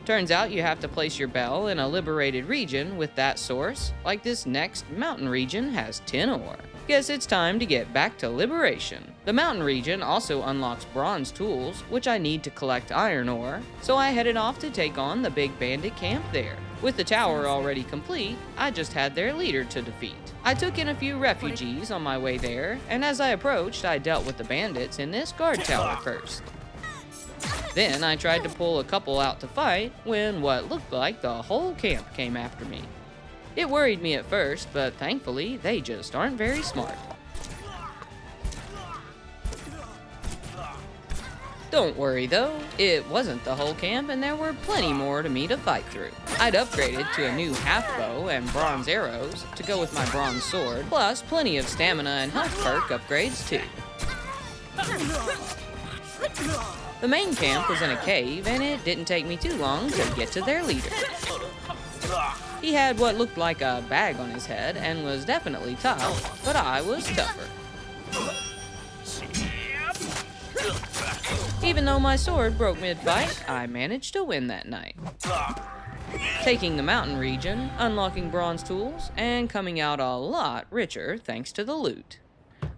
Turns out you have to place your bell in a liberated region with that source, like this next mountain region has 10 ore. Guess it's time to get back to liberation. The mountain region also unlocks bronze tools, which I need to collect iron ore, so I headed off to take on the big bandit camp there. With the tower already complete, I just had their leader to defeat. I took in a few refugees on my way there, and as I approached, I dealt with the bandits in this guard tower first. Then I tried to pull a couple out to fight when what looked like the whole camp came after me. It worried me at first, but thankfully they just aren't very smart. Don't worry though, it wasn't the whole camp and there were plenty more to me to fight through. I'd upgraded to a new half bow and bronze arrows to go with my bronze sword, plus plenty of stamina and health perk upgrades too. The main camp was in a cave, and it didn't take me too long to get to their leader. He had what looked like a bag on his head and was definitely tough, but I was tougher. Even though my sword broke mid-fight, I managed to win that night. Taking the mountain region, unlocking bronze tools, and coming out a lot richer thanks to the loot.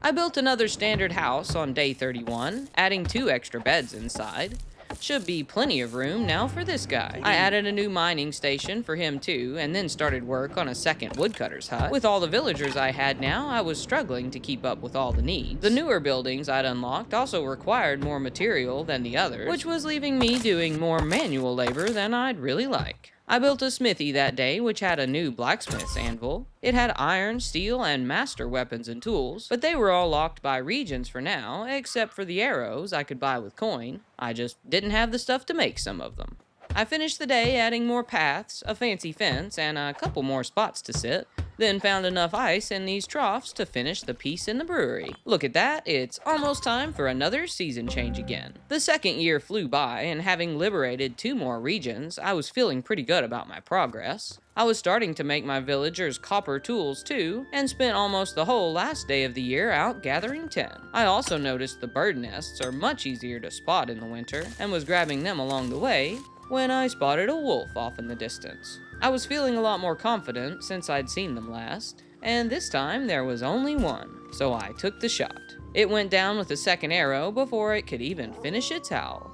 I built another standard house on day 31, adding 2 extra beds inside. Should be plenty of room now for this guy. I added a new mining station for him too, and then started work on a second woodcutter's hut. With all the villagers I had now, I was struggling to keep up with all the needs. The newer buildings I'd unlocked also required more material than the others, which was leaving me doing more manual labor than I'd really like. I built a smithy that day, which had a new blacksmith's anvil. It had iron, steel, and master weapons and tools, but they were all locked by regions for now, except for the arrows I could buy with coin. I just didn't have the stuff to make some of them. I finished the day adding more paths, a fancy fence, and a couple more spots to sit, then found enough ice in these troughs to finish the piece in the brewery. Look at that, it's almost time for another season change again. The second year flew by, and having liberated 2 more regions, I was feeling pretty good about my progress. I was starting to make my villagers copper tools too, and spent almost the whole last day of the year out gathering 10. I also noticed the bird nests are much easier to spot in the winter, and was grabbing them along the way, when I spotted a wolf off in the distance. I was feeling a lot more confident since I'd seen them last, and this time there was only one, so I took the shot. It went down with a second arrow before it could even finish its howl.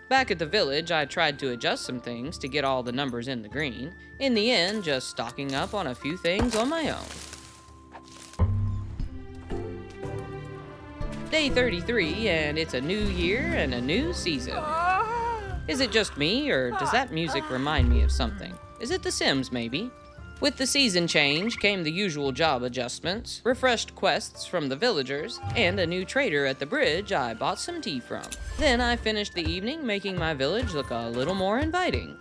Back at the village, I tried to adjust some things to get all the numbers in the green. In the end, just stocking up on a few things on my own. Day 33, and it's a new year and a new season. Is it just me, or does that music remind me of something? Is it The Sims, maybe? With the season change came the usual job adjustments, refreshed quests from the villagers, and a new trader at the bridge I bought some tea from. Then I finished the evening making my village look a little more inviting.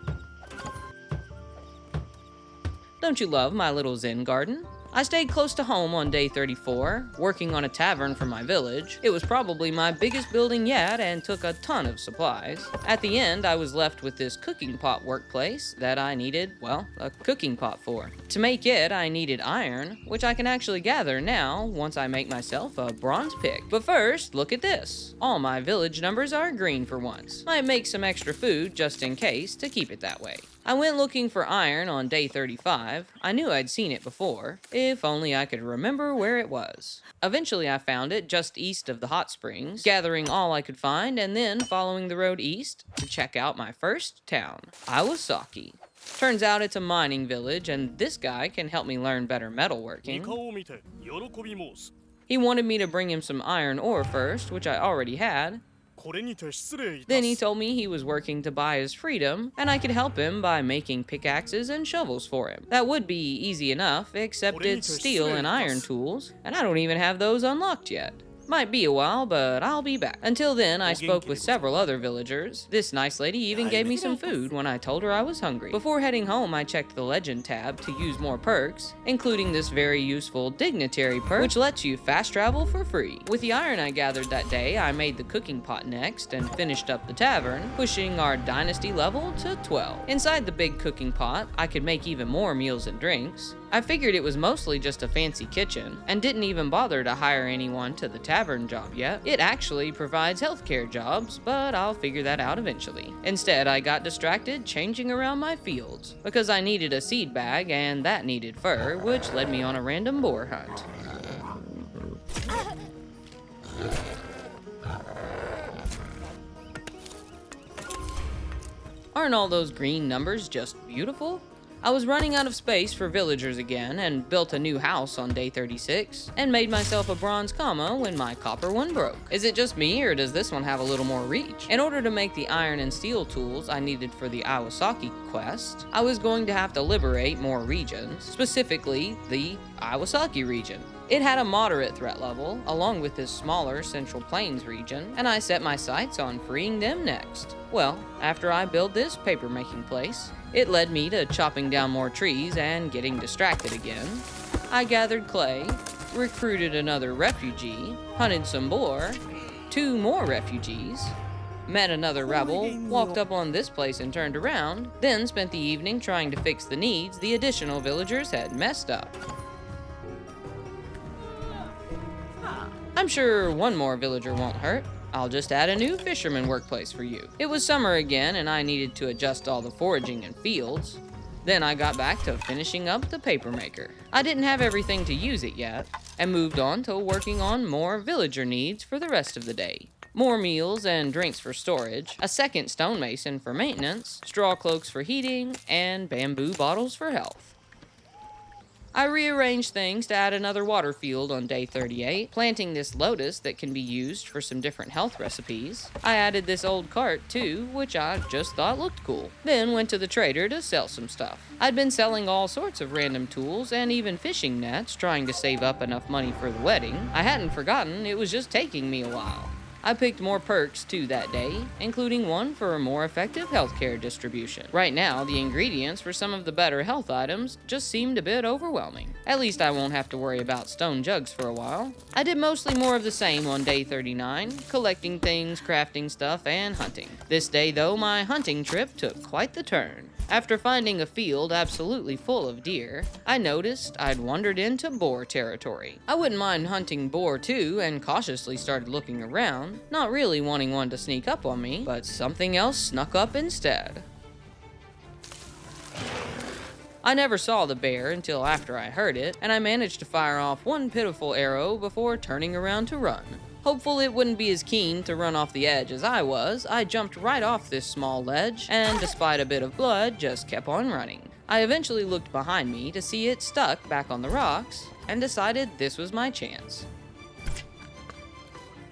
Don't you love my little zen garden? I stayed close to home on day 34, working on a tavern for my village. It was probably my biggest building yet and took a ton of supplies. At the end, I was left with this cooking pot workplace that I needed, well, a cooking pot for. To make it, I needed iron, which I can actually gather now once I make myself a bronze pick. But first, look at this. All my village numbers are green for once. Might make some extra food just in case to keep it that way. I went looking for iron on day 35. I knew I'd seen it before, if only I could remember where it was. Eventually I found it just east of the hot springs, gathering all I could find and then following the road east to check out my first town, Iwasaki. Turns out it's a mining village and this guy can help me learn better metalworking. イカを見て喜び申す He wanted me to bring him some iron ore first, which I already had. これにて失礼いたす Then he told me he was working to buy his freedom, and I could help him by making pickaxes and shovels for him. That would be easy enough, except it's steel and iron tools, and I don't even have those unlocked yet. Might be a while, but I'll be back. Until then, I spoke with several other villagers. This nice lady even gave me some food when I told her I was hungry. Before heading home, I checked the legend tab to use more perks, including this very useful dignitary perk, which lets you fast travel for free. With the iron I gathered that day, I made the cooking pot next and finished up the tavern, pushing our dynasty level to 12. Inside the big cooking pot, I could make even more meals and drinks. I figured it was mostly just a fancy kitchen, and didn't even bother to hire anyone to the tavern job yet. It actually provides healthcare jobs, but I'll figure that out eventually. Instead, I got distracted changing around my fields, because I needed a seed bag and that needed fur, which led me on a random boar hunt. Aren't all those green numbers just beautiful? I was running out of space for villagers again and built a new house on day 36 and made myself a bronze comma when my copper one broke. Is it just me or does this one have a little more reach? In order to make the iron and steel tools I needed for the Iwasaki quest, I was going to have to liberate more regions, specifically the Iwasaki region. It had a moderate threat level, along with this smaller Central Plains region, and I set my sights on freeing them next. Well, after I built this paper-making place, it led me to chopping down more trees and getting distracted again. I gathered clay, recruited another refugee, hunted some boar, 2 more refugees, met another rebel, walked up on this place and turned around, then spent the evening trying to fix the needs the additional villagers had messed up. I'm sure one more villager won't hurt. I'll just add a new fisherman workplace for you. It was summer again and I needed to adjust all the foraging in fields. Then I got back to finishing up the paper maker. I didn't have everything to use it yet, and moved on to working on more villager needs for the rest of the day. More meals and drinks for storage, a second stonemason for maintenance, straw cloaks for heating, and bamboo bottles for health. I rearranged things to add another water field on day 38, planting this lotus that can be used for some different health recipes. I added this old cart too, which I just thought looked cool. Then went to the trader to sell some stuff. I'd been selling all sorts of random tools and even fishing nets, trying to save up enough money for the wedding. I hadn't forgotten, it was just taking me a while. I picked more perks too that day, including one for a more effective healthcare distribution. Right now, the ingredients for some of the better health items just seemed a bit overwhelming. At least I won't have to worry about stone jugs for a while. I did mostly more of the same on day 39, collecting things, crafting stuff, and hunting. This day though, my hunting trip took quite the turn. After finding a field absolutely full of deer, I noticed I'd wandered into boar territory. I wouldn't mind hunting boar too, and cautiously started looking around, not really wanting one to sneak up on me, but something else snuck up instead. I never saw the bear until after I heard it, and I managed to fire off one pitiful arrow before turning around to run. Hopeful it wouldn't be as keen to run off the edge as I was, I jumped right off this small ledge, and despite a bit of blood, just kept on running. I eventually looked behind me to see it stuck back on the rocks, and decided this was my chance.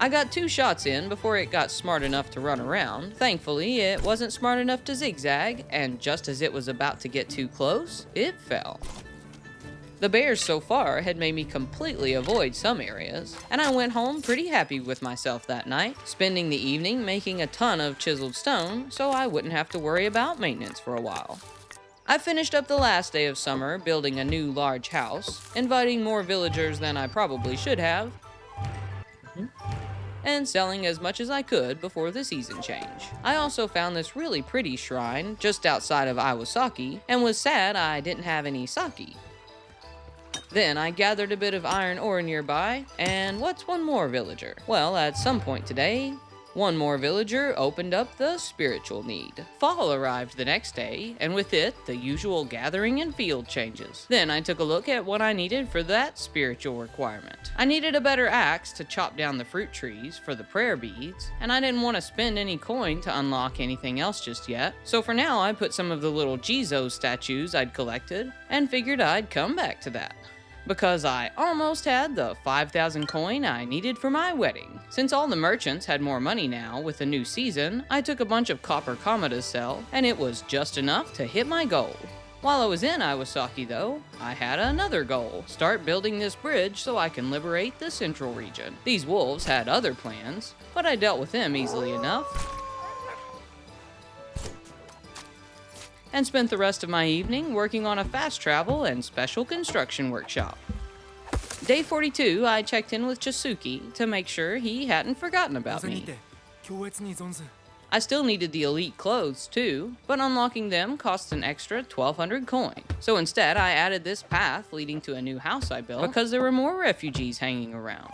I got 2 shots in before it got smart enough to run around. Thankfully, it wasn't smart enough to zigzag, and just as it was about to get too close, it fell. The bears so far had made me completely avoid some areas, and I went home pretty happy with myself that night, spending the evening making a ton of chiseled stone so I wouldn't have to worry about maintenance for a while. I finished up the last day of summer building a new large house, inviting more villagers than I probably should have, and selling as much as I could before the season change. I also found this really pretty shrine just outside of Iwasaki, and was sad I didn't have any sake. Then I gathered a bit of iron ore nearby, and what's one more villager? Well, at some point today, one more villager opened up the spiritual need. Fall arrived the next day, and with it, the usual gathering and field changes. Then I took a look at what I needed for that spiritual requirement. I needed a better axe to chop down the fruit trees for the prayer beads, and I didn't want to spend any coin to unlock anything else just yet. So for now, I put some of the little Jizo statues I'd collected, and figured I'd come back to that. because I almost had the 5,000 coin I needed for my wedding. Since all the merchants had more money now with the new season, I took a bunch of copper kama to sell, and it was just enough to hit my goal. While I was in Iwasaki though, I had another goal: start building this bridge so I can liberate the central region. These wolves had other plans, but I dealt with them easily enough, and spent the rest of my evening working on a fast travel and special construction workshop. Day 42, I checked in with Chisuki to make sure he hadn't forgotten about me. I still needed the elite clothes too, but unlocking them cost an extra 1,200 coin. So instead, I added this path leading to a new house I built because there were more refugees hanging around.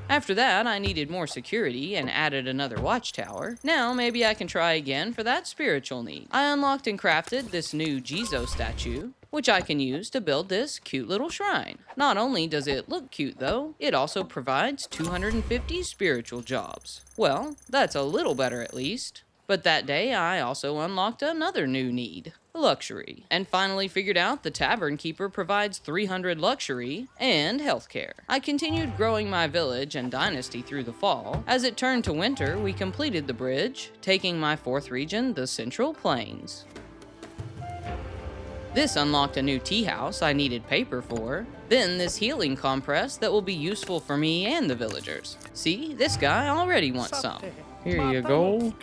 After that, I needed more security and added another watchtower. Now, maybe I can try again for that spiritual need. I unlocked and crafted this new Jizo statue, which I can use to build this cute little shrine. Not only does it look cute though, it also provides 250 spiritual jobs. Well, that's a little better at least. But that day, I also unlocked another new need: luxury, and finally figured out the tavern keeper provides 300 luxury and healthcare. I continued growing my village and dynasty through the fall. As it turned to winter, we completed the bridge, taking my 4th region, the Central Plains. This unlocked a new tea house I needed paper for, then this healing compress that will be useful for me and the villagers. See, this guy already wants some. Here you go.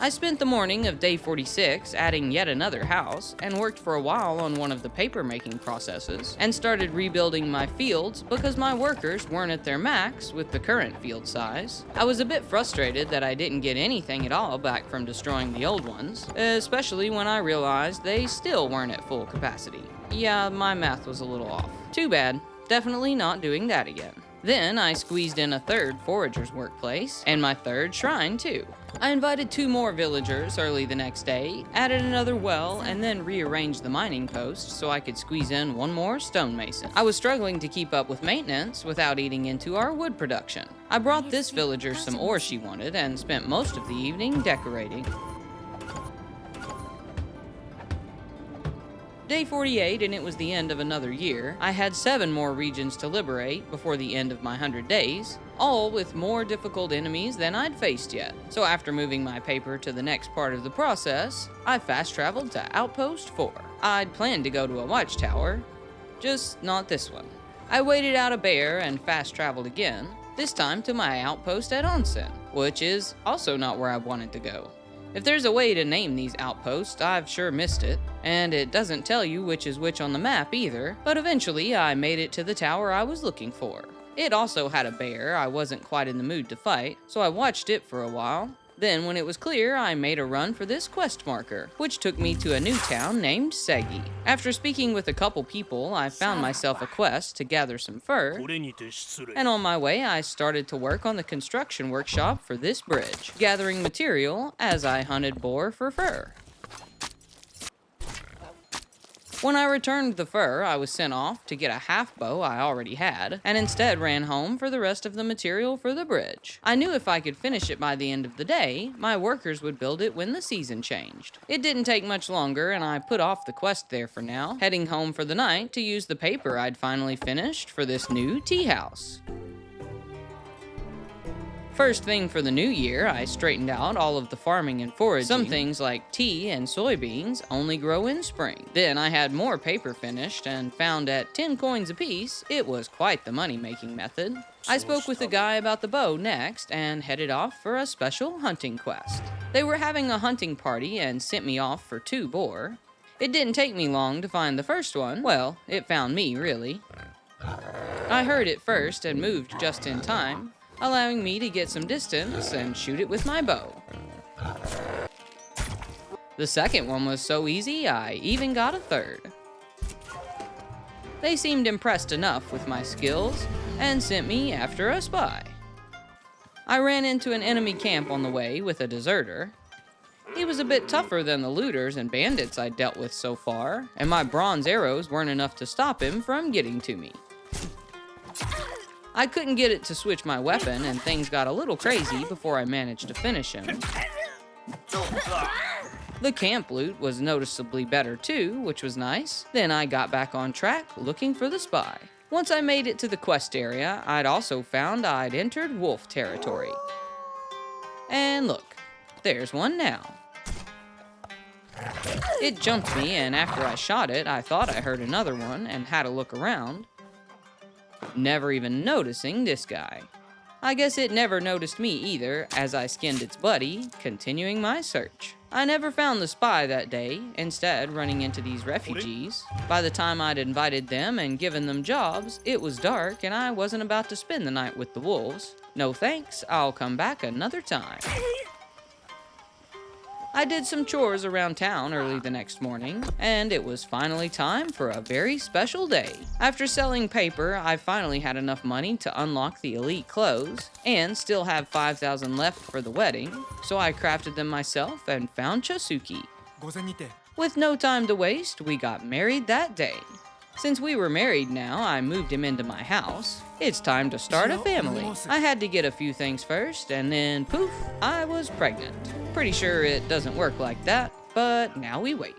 I spent the morning of day 46 adding yet another house, and worked for a while on one of the paper making processes, and started rebuilding my fields because my workers weren't at their max with the current field size. I was a bit frustrated that I didn't get anything at all back from destroying the old ones, especially when I realized they still weren't at full capacity. Yeah, my math was a little off. Too bad. Definitely not doing that again. Then I squeezed in a 3rd forager's workplace, and my 3rd shrine too. I invited 2 more villagers early the next day, added another well, and then rearranged the mining post so I could squeeze in 1 more stonemason. I was struggling to keep up with maintenance without eating into our wood production. I brought this villager some ore she wanted and spent most of the evening decorating. Day 48, and it was the end of another year. I had 7 more regions to liberate before the end of my 100 days, all with more difficult enemies than I'd faced yet. So after moving my paper to the next part of the process, I fast traveled to Outpost 4. I'd planned to go to a watchtower, just not this one. I waited out a bear and fast traveled again, this time to my outpost at Onsen, which is also not where I wanted to go. If there's a way to name these outposts, I've sure missed it, and it doesn't tell you which is which on the map either, but eventually I made it to the tower I was looking for. It also had a bear I wasn't quite in the mood to fight, so I watched it for a while. Then, when it was clear, I made a run for this quest marker, which took me to a new town named Segi. After speaking with a couple people, I found myself a quest to gather some fur, and on my way, I started to work on the construction workshop for this bridge, gathering material as I hunted boar for fur. When I returned the fur, I was sent off to get a half bow I already had, and instead ran home for the rest of the material for the bridge. I knew if I could finish it by the end of the day, my workers would build it when the season changed. It didn't take much longer, and I put off the quest there for now, heading home for the night to use the paper I'd finally finished for this new tea house. First thing for the new year, I straightened out all of the farming and foraging. Some things like tea and soybeans only grow in spring. Then I had more paper finished and found at 10 coins apiece, it was quite the money-making method. I spoke with the guy about the bow next and headed off for a special hunting quest. They were having a hunting party and sent me off for 2 boar. It didn't take me long to find the first one. Well, it found me, really. I heard it first and moved just in time, allowing me to get some distance and shoot it with my bow. The second one was so easy, I even got a 3rd. They seemed impressed enough with my skills and sent me after a spy. I ran into an enemy camp on the way with a deserter. He was a bit tougher than the looters and bandits I'd dealt with so far, and my bronze arrows weren't enough to stop him from getting to me. I couldn't get it to switch my weapon, and things got a little crazy before I managed to finish him. The camp loot was noticeably better too, which was nice. Then I got back on track looking for the spy. Once I made it to the quest area, I'd also found I'd entered wolf territory. And look, there's one now. It jumped me, and after I shot it, I thought I heard another one and had a look around, never even noticing this guy. I guess it never noticed me either, as I skinned its buddy, continuing my search. I never found the spy that day, instead running into these refugees. By the time I'd invited them and given them jobs, it was dark and I wasn't about to spend the night with the wolves. No thanks, I'll come back another time. I did some chores around town early the next morning, and it was finally time for a very special day. After selling paper, I finally had enough money to unlock the elite clothes, and still have 5,000 left for the wedding, so I crafted them myself and found Chasuki. With no time to waste, we got married that day. Since we were married now, I moved him into my house. It's time to start a family. I had to get a few things first, and then poof, I was pregnant. Pretty sure it doesn't work like that, but now we wait.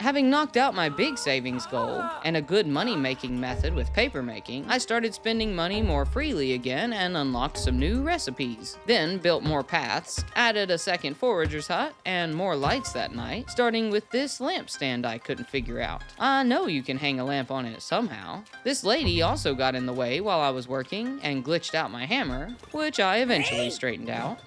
Having knocked out my big savings goal and a good money-making method with paper making, I started spending money more freely again and unlocked some new recipes. Then built more paths, added a second forager's hut, and more lights that night, starting with this lampstand I couldn't figure out. I know you can hang a lamp on it somehow. This lady also got in the way while I was working and glitched out my hammer, which I eventually straightened out.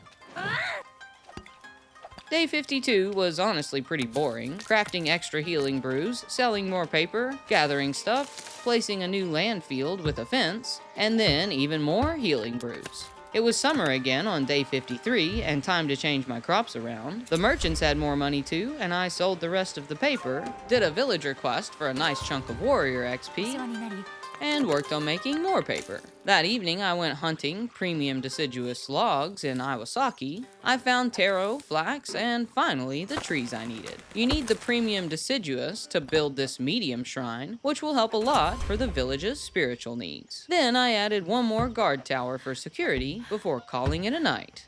Day 52 was honestly pretty boring, crafting extra healing brews, selling more paper, gathering stuff, placing a new land field with a fence, and then even more healing brews. It was summer again on day 53 and time to change my crops around. The merchants had more money too, and I sold the rest of the paper, did a villager quest for a nice chunk of warrior XP, and worked on making more paper. That evening, I went hunting premium deciduous logs in Iwasaki. I found taro, flax, and finally, the trees I needed. You need the premium deciduous to build this medium shrine, which will help a lot for the village's spiritual needs. Then I added one more guard tower for security before calling it a night.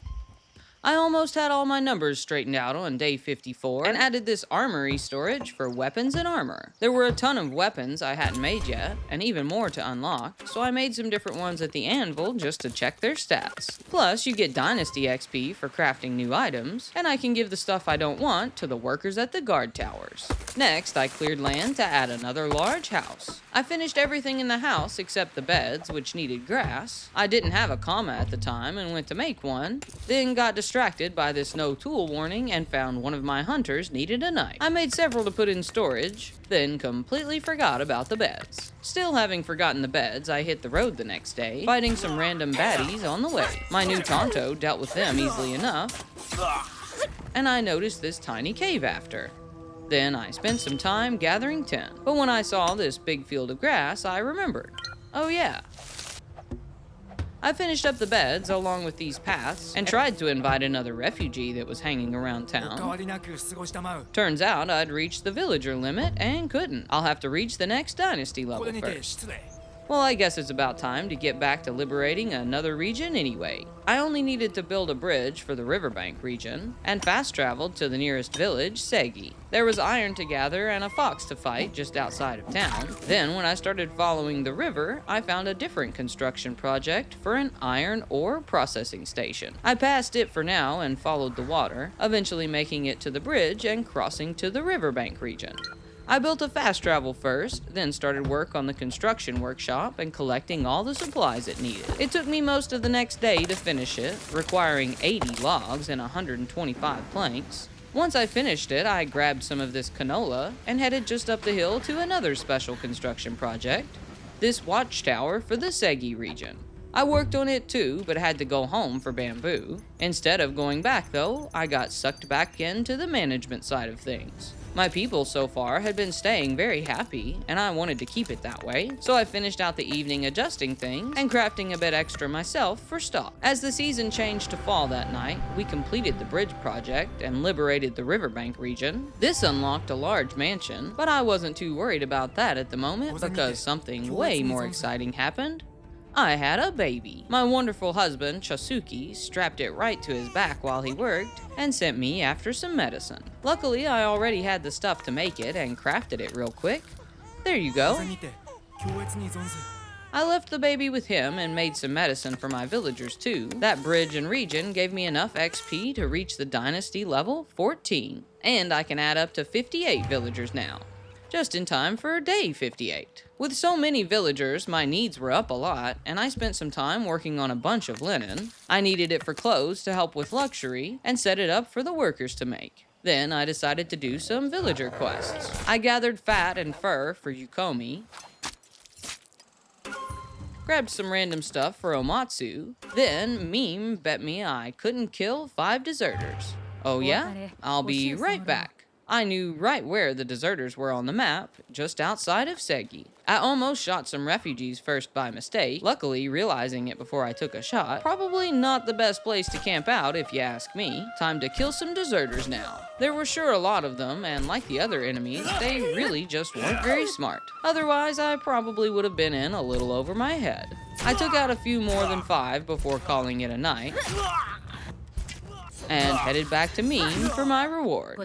I almost had all my numbers straightened out on day 54 and added this armory storage for weapons and armor. There were a ton of weapons I hadn't made yet, and even more to unlock, so I made some different ones at the anvil just to check their stats. Plus, you get Dynasty XP for crafting new items, and I can give the stuff I don't want to the workers at the guard towers. Next, I cleared land to add another large house. I finished everything in the house except the beds, which needed grass. I didn't have a comma at the time and went to make one, then got distracted by this no tool warning and found one of my hunters needed a knife. I made several to put in storage, then completely forgot about the beds. Still having forgotten the beds, I hit the road the next day, fighting some random baddies on the way. My new Tonto dealt with them easily enough, and I noticed this tiny cave after. Then I spent some time gathering tin. But when I saw this big field of grass, I remembered. Oh yeah. I finished up the beds along with these paths and tried to invite another refugee that was hanging around town. Turns out I'd reached the villager limit and couldn't. I'll have to reach the next dynasty level first. Well, I guess it's about time to get back to liberating another region anyway. I only needed to build a bridge for the riverbank region, and fast traveled to the nearest village, Segi. There was iron to gather and a fox to fight just outside of town. Then, when I started following the river, I found a different construction project for an iron ore processing station. I passed it for now and followed the water, eventually making it to the bridge and crossing to the riverbank region. I built a fast travel first, then started work on the construction workshop and collecting all the supplies it needed. It took me most of the next day to finish it, requiring 80 logs and 125 planks. Once I finished it, I grabbed some of this canola and headed just up the hill to another special construction project, this watchtower for the Segi region. I worked on it too, but had to go home for bamboo. Instead of going back though, I got sucked back into the management side of things. My people so far had been staying very happy, and I wanted to keep it that way, so I finished out the evening adjusting things and crafting a bit extra myself for stock. As the season changed to fall that night, we completed the bridge project and liberated the riverbank region. This unlocked a large mansion, but I wasn't too worried about that at the moment because something way more exciting happened. I had a baby. My wonderful husband, Chasuki, strapped it right to his back while he worked and sent me after some medicine. Luckily, I already had the stuff to make it and crafted it real quick. There you go. I left the baby with him and made some medicine for my villagers too. That bridge and region gave me enough XP to reach the Dynasty level 14, and I can add up to 58 villagers now. Just in time for day 58. With so many villagers, my needs were up a lot, and I spent some time working on a bunch of linen. I needed it for clothes to help with luxury, and set it up for the workers to make. Then I decided to do some villager quests. I gathered fat and fur for Yukomi, grabbed some random stuff for Omatsu, then Meme bet me I couldn't kill 5 deserters. Oh yeah? I'll be right back. I knew right where the deserters were on the map, just outside of Segi. I almost shot some refugees first by mistake, luckily realizing it before I took a shot. Probably not the best place to camp out if you ask me. Time to kill some deserters now. There were sure a lot of them, and like the other enemies, they really just weren't very smart. Otherwise, I probably would have been in a little over my head. I took out a few more than 5 before calling it a night, and headed back to Meme for my reward.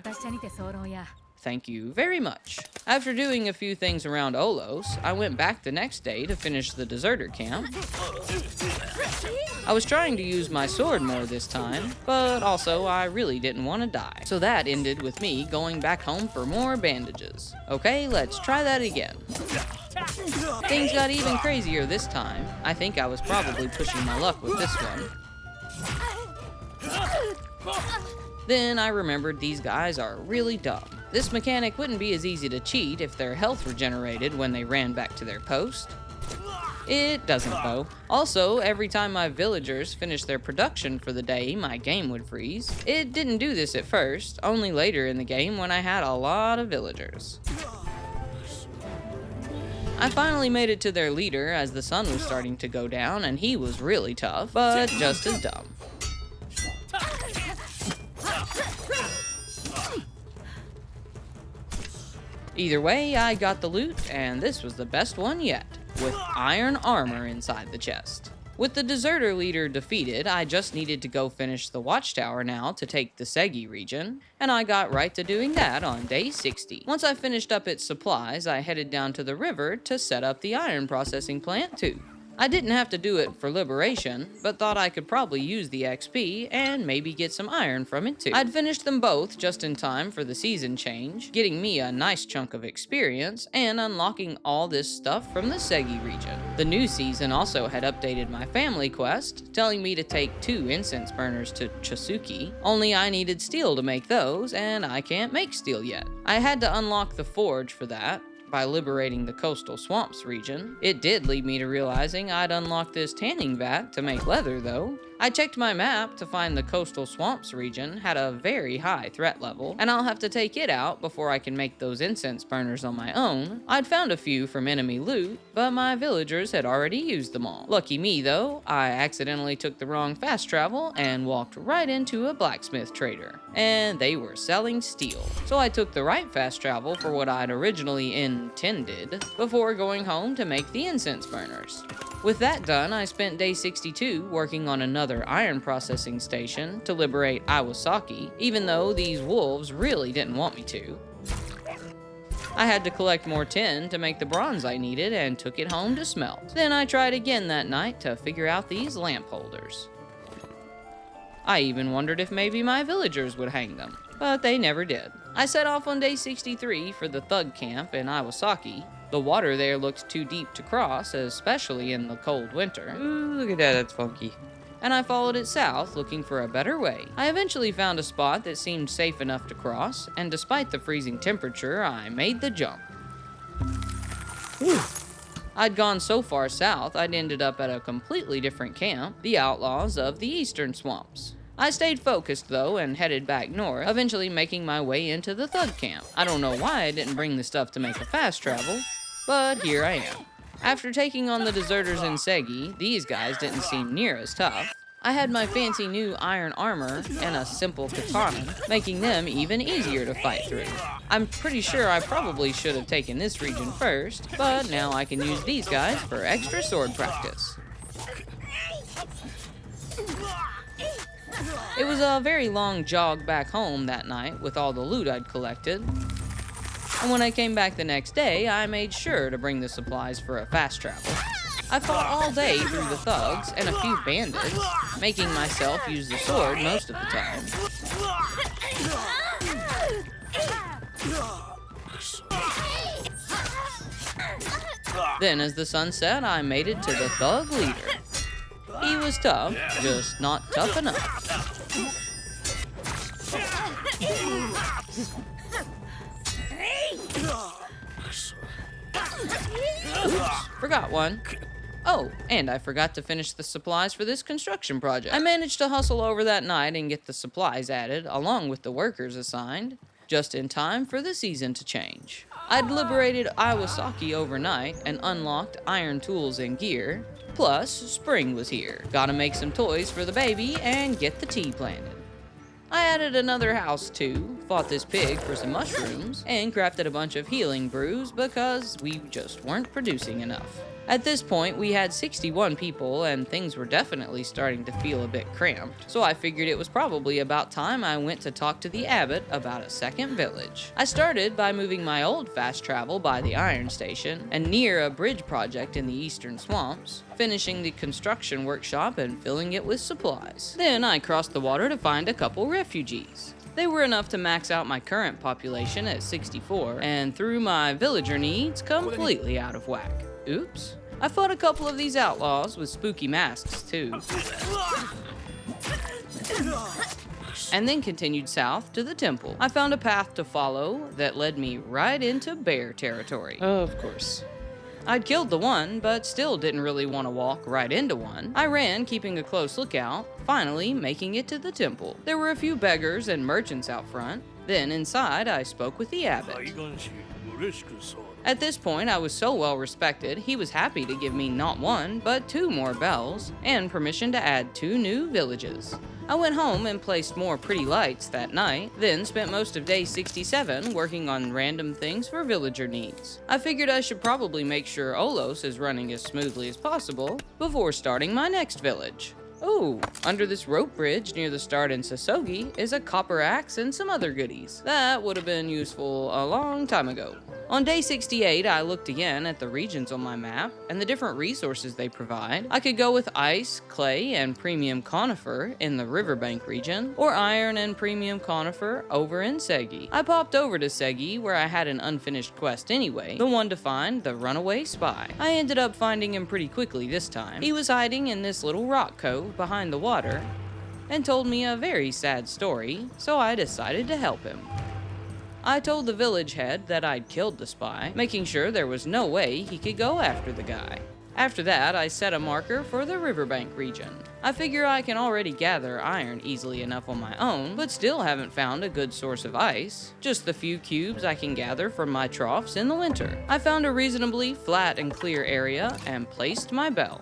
Thank you very much. After doing a few things around Olos, I went back the next day to finish the deserter camp. I was trying to use my sword more this time, but also I really didn't want to die. So that ended with me going back home for more bandages. Okay, let's try that again. Things got even crazier this time. I think I was probably pushing my luck with this one. Then I remembered these guys are really dumb. This mechanic wouldn't be as easy to cheat if their health regenerated when they ran back to their post. It doesn't though. Also, every time my villagers finished their production for the day, my game would freeze. It didn't do this at first, only later in the game when I had a lot of villagers. I finally made it to their leader as the sun was starting to go down, and he was really tough, but just as dumb. Either way, I got the loot, and this was the best one yet, with iron armor inside the chest. With the deserter leader defeated, I just needed to go finish the watchtower now to take the Segi region, and I got right to doing that on day 60. Once I finished up its supplies, I headed down to the river to set up the iron processing plant too. I didn't have to do it for Liberation, but thought I could probably use the XP and maybe get some iron from it too. I'd finished them both just in time for the season change, getting me a nice chunk of experience and unlocking all this stuff from the Segi region. The new season also had updated my family quest, telling me to take 2 incense burners to Chasuki, only I needed steel to make those, and I can't make steel yet. I had to unlock the forge for that by liberating the coastal swamps region. It did lead me to realizing I'd unlocked this tanning vat to make leather though. I checked my map to find the coastal swamps region had a very high threat level, and I'll have to take it out before I can make those incense burners on my own. I'd found a few from enemy loot, but my villagers had already used them all. Lucky me though, I accidentally took the wrong fast travel and walked right into a blacksmith trader, and they were selling steel. So I took the right fast travel for what I'd originally intended before going home to make the incense burners. With that done, I spent day 62 working on another iron processing station to liberate Iwasaki, even though these wolves really didn't want me to. I had to collect more tin to make the bronze I needed and took it home to smelt. Then I tried again that night to figure out these lamp holders. I even wondered if maybe my villagers would hang them, but they never did. I set off on day 63 for the thug camp in Iwasaki. The water there looked too deep to cross, especially in the cold winter. Ooh, look at that, that's funky. And I followed it south, looking for a better way. I eventually found a spot that seemed safe enough to cross, and despite the freezing temperature, I made the jump. Whew. I'd gone so far south, I'd ended up at a completely different camp, the Outlaws of the Eastern Swamps. I stayed focused though and headed back north, eventually making my way into the thug camp. I don't know why I didn't bring the stuff to make a fast travel, but here I am. After taking on the deserters in Segi, these guys didn't seem near as tough. I had my fancy new iron armor and a simple katana, making them even easier to fight through. I'm pretty sure I probably should have taken this region first, but now I can use these guys for extra sword practice. It was a very long jog back home that night with all the loot I'd collected. And when I came back the next day, I made sure to bring the supplies for a fast travel. I fought all day through the thugs and a few bandits, making myself use the sword most of the time. Then as the sun set, I made it to the thug leader. He was tough, just not tough enough. Oops, forgot one. Oh, and I forgot to finish the supplies for this construction project. I managed to hustle over that night and get the supplies added, along with the workers assigned, just in time for the season to change. I'd liberated Iwasaki overnight and unlocked iron tools and gear, plus spring was here. Gotta make some toys for the baby and get the tea planted. I added another house too, fought this pig for some mushrooms, and crafted a bunch of healing brews because we just weren't producing enough. At this point, we had 61 people and things were definitely starting to feel a bit cramped, so I figured it was probably about time I went to talk to the abbot about a second village. I started by moving my old fast travel by the iron station and near a bridge project in the eastern swamps, finishing the construction workshop and filling it with supplies. Then I crossed the water to find a couple refugees. They were enough to max out my current population at 64 and threw my villager needs completely out of whack. Oops. I fought a couple of these outlaws with spooky masks too. And then continued south to the temple. I found a path to follow that led me right into bear territory. Oh, of course. I'd killed the one, but still didn't really want to walk right into one. I ran, keeping a close lookout, finally making it to the temple. There were a few beggars and merchants out front. Then inside, I spoke with the abbot. At this point, I was so well respected, he was happy to give me not one, but 2 more bells, and permission to add 2 new villages. I went home and placed more pretty lights that night, then spent most of day 67 working on random things for villager needs. I figured I should probably make sure Olos is running as smoothly as possible before starting my next village. Oh, under this rope bridge near the start in Sasogi is a copper axe and some other goodies. That would have been useful a long time ago. On day 68, I looked again at the regions on my map and the different resources they provide. I could go with ice, clay, and premium conifer in the riverbank region, or iron and premium conifer over in Segi. I popped over to Segi where I had an unfinished quest anyway, the one to find the runaway spy. I ended up finding him pretty quickly this time. He was hiding in this little rock cove behind the water and told me a very sad story, so I decided to help him. I told the village head that I'd killed the spy, making sure there was no way he could go after the guy. After that, I set a marker for the riverbank region. I figure I can already gather iron easily enough on my own, but still haven't found a good source of ice. Just the few cubes I can gather from my troughs in the winter. I found a reasonably flat and clear area and placed my bell.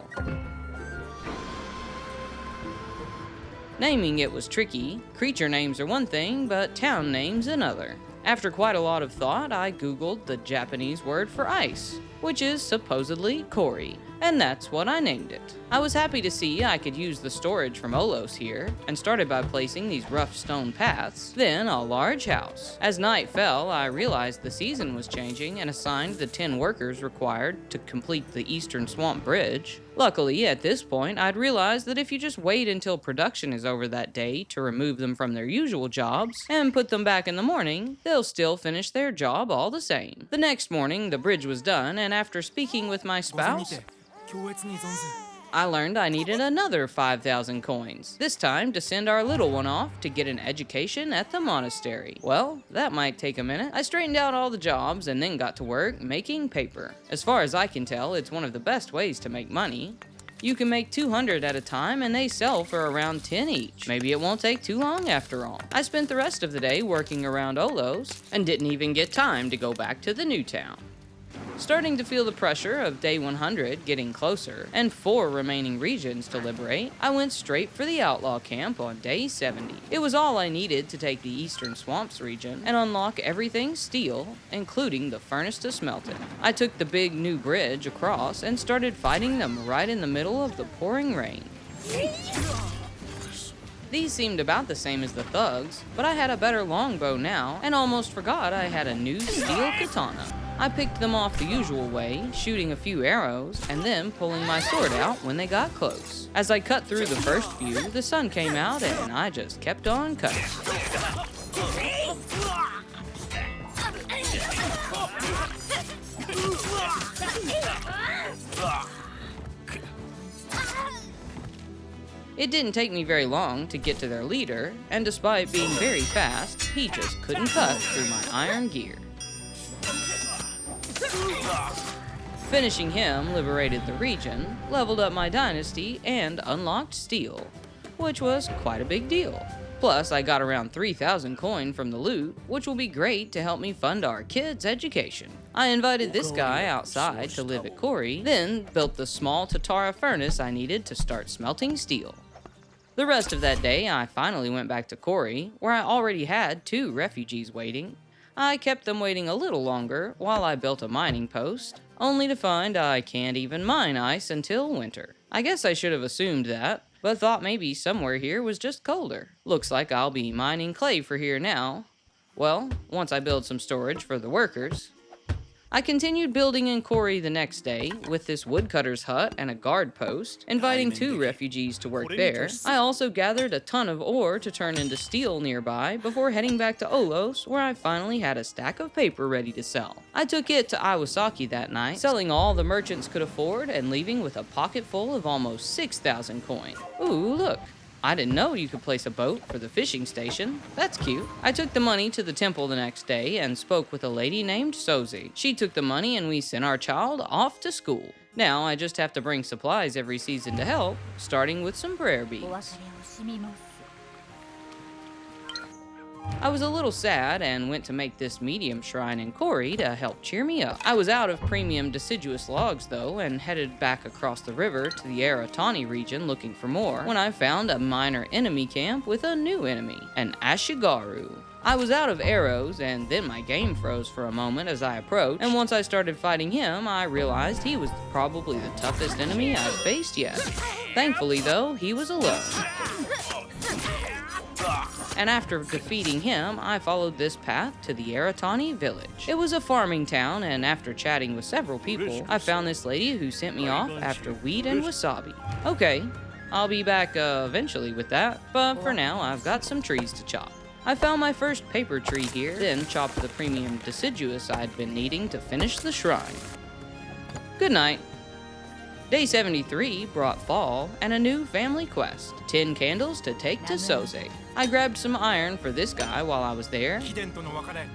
Naming it was tricky. Creature names are one thing, but town names another. After quite a lot of thought, I googled the Japanese word for ice, which is supposedly kori, and that's what I named it. I was happy to see I could use the storage from Olos here, and started by placing these rough stone paths, then a large house. As night fell, I realized the season was changing and assigned the 10 workers required to complete the Eastern Swamp Bridge. Luckily, at this point, I'd realized that if you just wait until production is over that day to remove them from their usual jobs and put them back in the morning, they'll still finish their job all the same. The next morning, the bridge was done, and after speaking with my spouse, I learned I needed another 5,000 coins, this time to send our little one off to get an education at the monastery. Well, that might take a minute. I straightened out all the jobs and then got to work making paper. As far as I can tell, it's one of the best ways to make money. You can make 200 at a time and they sell for around 10 each. Maybe it won't take too long after all. I spent the rest of the day working around Olos and didn't even get time to go back to the new town. Starting to feel the pressure of day 100 getting closer, and 4 remaining regions to liberate, I went straight for the outlaw camp on day 70. It was all I needed to take the Eastern Swamps region and unlock everything steel, including the furnace to smelt it. I took the big new bridge across and started fighting them right in the middle of the pouring rain. These seemed about the same as the thugs, but I had a better longbow now, and almost forgot I had a new steel katana. I picked them off the usual way, shooting a few arrows, and then pulling my sword out when they got close. As I cut through the first few, the sun came out and I just kept on cutting. It didn't take me very long to get to their leader, and despite being very fast, he just couldn't cut through my iron gear. Finishing him liberated the region, leveled up my dynasty, and unlocked steel, which was quite a big deal. Plus, I got around 3,000 coin from the loot, which will be great to help me fund our kids' education. I invited this guy outside to live at Cory, then built the small Tatara furnace I needed to start smelting steel. The rest of that day, I finally went back to Cory, where I already had 2 refugees waiting. I kept them waiting a little longer while I built a mining post, only to find I can't even mine ice until winter. I guess I should have assumed that, but thought maybe somewhere here was just colder. Looks like I'll be mining clay for here now. Well, once I build some storage for the workers. I continued building in Cory the next day with this woodcutter's hut and a guard post, inviting 2 refugees to work there. I also gathered a ton of ore to turn into steel nearby before heading back to Olos, where I finally had a stack of paper ready to sell. I took it to Iwasaki that night, selling all the merchants could afford and leaving with a pocket full of almost 6,000 coin. Ooh, look. I didn't know you could place a boat for the fishing station. That's cute. I took the money to the temple the next day and spoke with a lady named Sozi. She took the money and we sent our child off to school. Now I just have to bring supplies every season to help, starting with some prayer beads. お忘れをしみます。 I was a little sad and went to make this medium shrine in Cory to help cheer me up. I was out of premium deciduous logs though and headed back across the river to the Aratani region looking for more when I found a minor enemy camp with a new enemy, an Ashigaru. I was out of arrows and then my game froze for a moment as I approached, and once I started fighting him, I realized he was probably the toughest enemy I've faced yet. Thankfully though, he was alone. And after defeating him, I followed this path to the Aratani village. It was a farming town, and after chatting with several people, I found this lady who sent me off after wheat and wasabi. Okay, I'll be back eventually with that, but for now I've got some trees to chop. I found my first paper tree here, then chopped the premium deciduous I'd been needing to finish the shrine. Good night. Day 73 brought fall and a new family quest, 10 candles to take to Soze. I grabbed some iron for this guy while I was there,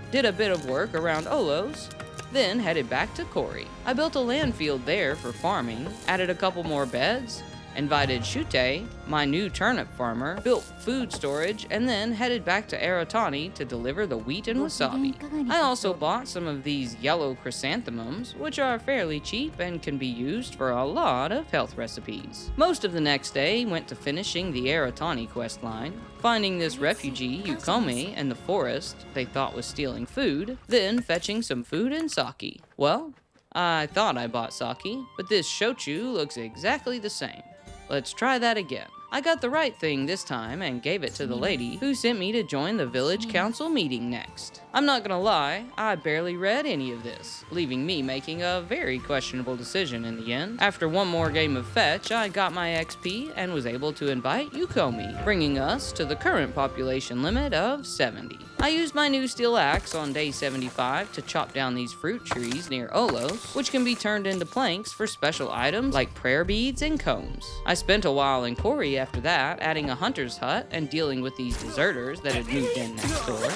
did a bit of work around Olos, then headed back to Cory. I built a land field there for farming, added a couple more beds, invited Shute, my new turnip farmer, built food storage, and then headed back to Aratani to deliver the wheat and wasabi. I also bought some of these yellow chrysanthemums, which are fairly cheap and can be used for a lot of health recipes. Most of the next day went to finishing the Aratani questline, finding this refugee Yukome in the forest they thought was stealing food, then fetching some food and sake. Well, I thought I bought sake, but this shochu looks exactly the same. Let's try that again. I got the right thing this time and gave it to the lady who sent me to join the village council meeting next. I'm not gonna lie, I barely read any of this, leaving me making a very questionable decision in the end. After one more game of fetch, I got my XP and was able to invite Yukome, bringing us to the current population limit of 70. I used my new steel axe on day 75 to chop down these fruit trees near Olos, which can be turned into planks for special items like prayer beads and combs. I spent a while in Cory after that, adding a hunter's hut and dealing with these deserters that had moved in next door.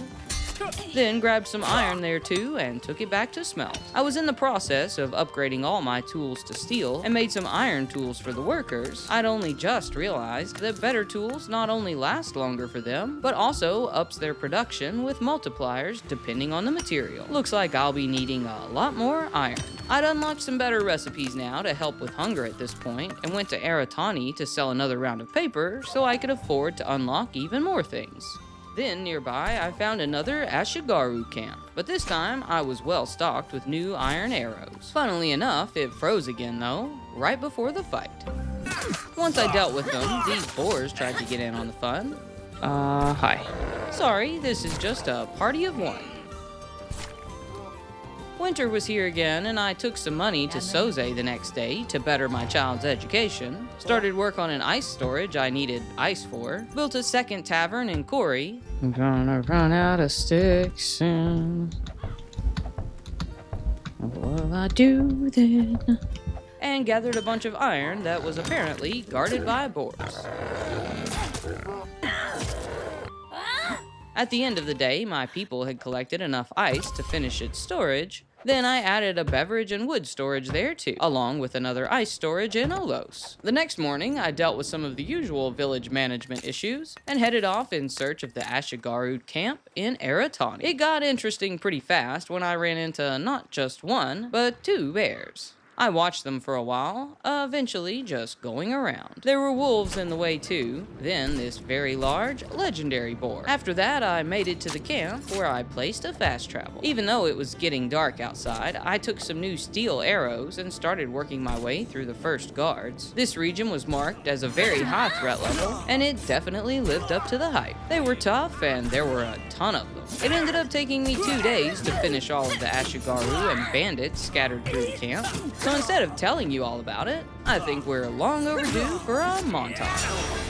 Then grabbed some iron there too and took it back to smelt. I was in the process of upgrading all my tools to steel and made some iron tools for the workers. I'd only just realized that better tools not only last longer for them, but also ups their production with multipliers depending on the material. Looks like I'll be needing a lot more iron. I'd unlocked some better recipes now to help with hunger at this point, and went to Aratani to sell another round of paper so I could afford to unlock even more things. Then, nearby, I found another Ashigaru camp, but this time I was well stocked with new iron arrows. Funnily enough, it froze again though, right before the fight. Once I dealt with them, these boars tried to get in on the fun. Hi. Sorry, this is just a party of one. Winter was here again, and I took some money to Soze the next day to better my child's education, started work on an ice storage I needed ice for, built a second tavern in Kori. I'm gonna run out of sticks soon. What will I do then? And gathered a bunch of iron that was apparently guarded by boars. At the end of the day, my people had collected enough ice to finish its storage. Then I added a beverage and wood storage there too, along with another ice storage in Olos. The next morning, I dealt with some of the usual village management issues and headed off in search of the Ashigaru camp in Eratani. It got interesting pretty fast when I ran into not just one, but two bears. I watched them for a while, eventually just going around. There were wolves in the way too, then this very large, legendary boar. After that, I made it to the camp where I placed a fast travel. Even though it was getting dark outside, I took some new steel arrows and started working my way through the first guards. This region was marked as a very high threat level, and it definitely lived up to the hype. They were tough, and there were a ton of them. It ended up taking me 2 days to finish all of the Ashigaru and bandits scattered through the camp. So instead of telling you all about it, I think we're long overdue for a montage.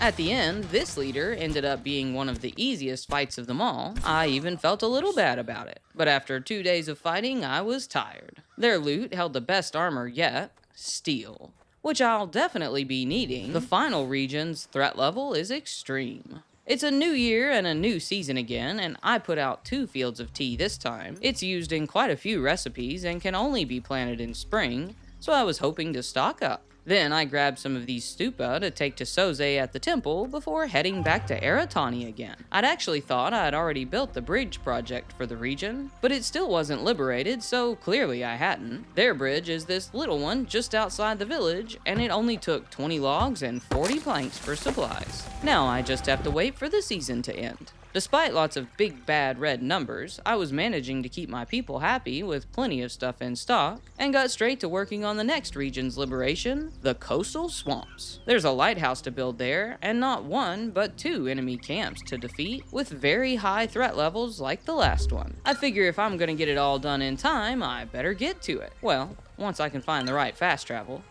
At the end, this leader ended up being one of the easiest fights of them all. I even felt a little bad about it. But after 2 days of fighting, I was tired. Their loot held the best armor yet, steel, which I'll definitely be needing. The final region's threat level is extreme. It's a new year and a new season again, and I put out 2 fields of tea this time. It's used in quite a few recipes and can only be planted in spring, so I was hoping to stock up. Then I grabbed some of these stupa to take to Soze at the temple before heading back to Eratani again. I'd actually thought I'd already built the bridge project for the region, but it still wasn't liberated, so clearly I hadn't. Their bridge is this little one just outside the village, and it only took 20 logs and 40 planks for supplies. Now I just have to wait for the season to end. Despite lots of big bad red numbers, I was managing to keep my people happy with plenty of stuff in stock, and got straight to working on the next region's liberation, the coastal swamps. There's a lighthouse to build there, and not 1, but 2 enemy camps to defeat, with very high threat levels like the last one. I figure if I'm gonna get it all done in time, I better get to it. Well, once I can find the right fast travel.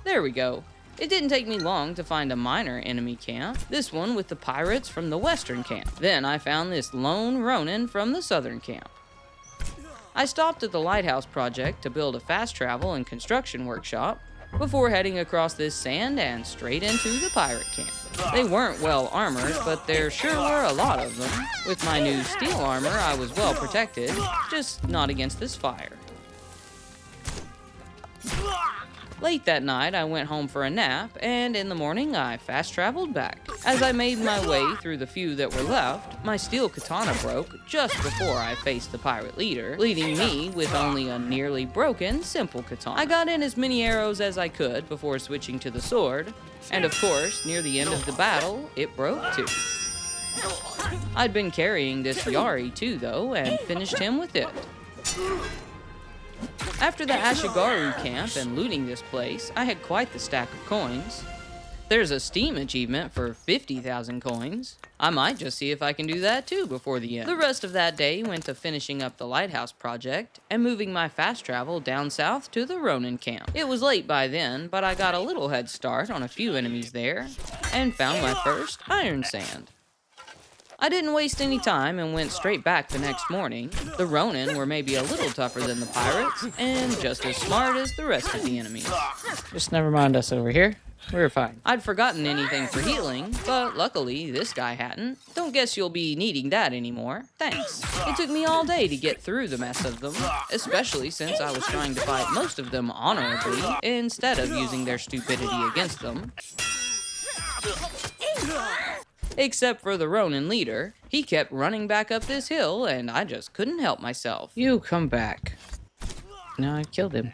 There we go. It didn't take me long to find a minor enemy camp, this one with the pirates from the western camp. Then I found this lone Ronin from the southern camp. I stopped at the lighthouse project to build a fast travel and construction workshop before heading across this sand and straight into the pirate camp. They weren't well armored, but there sure were a lot of them. With my new steel armor, I was well protected, just not against this fire. Late that night, I went home for a nap, and in the morning, I fast traveled back. As I made my way through the few that were left, my steel katana broke just before I faced the pirate leader, leaving me with only a nearly broken simple katana. I got in as many arrows as I could before switching to the sword, and of course, near the end of the battle, it broke too. I'd been carrying this Yari too, though, and finished him with it. After the Ashigaru camp and looting this place, I had quite the stack of coins. There's a Steam achievement for 50,000 coins. I might just see if I can do that too before the end. The rest of that day went to finishing up the lighthouse project and moving my fast travel down south to the Ronin camp. It was late by then, but I got a little head start on a few enemies there and found my first iron sand. I didn't waste any time and went straight back the next morning. The Ronin were maybe a little tougher than the pirates, and just as smart as the rest of the enemies. Just never mind us over here. We're fine. I'd forgotten anything for healing, but luckily this guy hadn't. Don't guess you'll be needing that anymore. Thanks. It took me all day to get through the mess of them, especially since I was trying to fight most of them honorably instead of using their stupidity against them. Except for the Ronin leader. He kept running back up this hill and I just couldn't help myself. You come back. No, I killed him.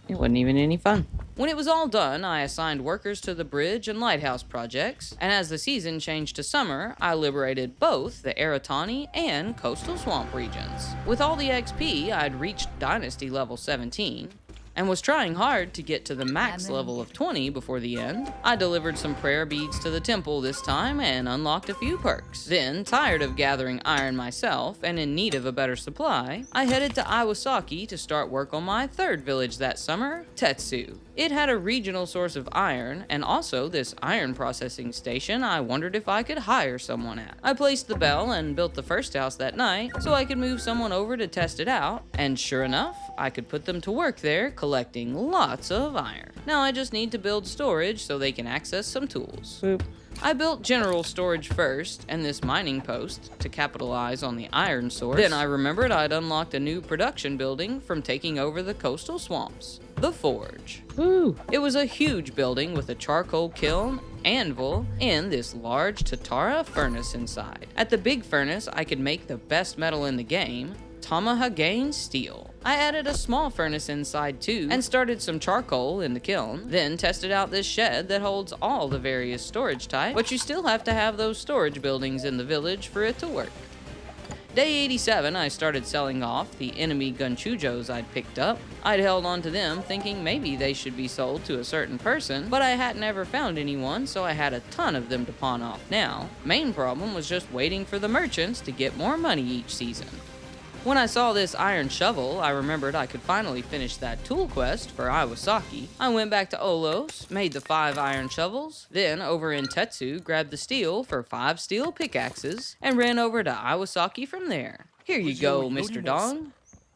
It wasn't even any fun. When it was all done, I assigned workers to the bridge and lighthouse projects, and as the season changed to summer, I liberated both the Eritani and coastal swamp regions. With all the XP, I'd reached Dynasty level 17, and was trying hard to get to the max level of 20 before the end. I delivered some prayer beads to the temple this time and unlocked a few perks. Then, tired of gathering iron myself and in need of a better supply, I headed to Iwasaki to start work on my third village that summer, Tetsu. It had a regional source of iron, and also this iron processing station I wondered if I could hire someone at. I placed the bell and built the first house that night so I could move someone over to test it out, and sure enough, I could put them to work there collecting lots of iron. Now I just need to build storage so they can access some tools. Boop. I built general storage first, and this mining post, to capitalize on the iron source. Then I remembered I'd unlocked a new production building from taking over the coastal swamps. The Forge. Woo! It was a huge building with a charcoal kiln, anvil, and this large Tatara furnace inside. At the big furnace, I could make the best metal in the game, Tamahagane steel. I added a small furnace inside too, and started some charcoal in the kiln, then tested out this shed that holds all the various storage types, but you still have to have those storage buildings in the village for it to work. Day 87, I started selling off the enemy Gunchujos I'd picked up. I'd held on to them thinking maybe they should be sold to a certain person, but I hadn't ever found anyone, so I had a ton of them to pawn off now. Main problem was just waiting for the merchants to get more money each season. When I saw this iron shovel, I remembered I could finally finish that tool quest for Iwasaki. I went back to Olos, made the 5 iron shovels, then over in Tetsu grabbed the steel for 5 steel pickaxes, and ran over to Iwasaki from there. Here you go, Mr. Dong.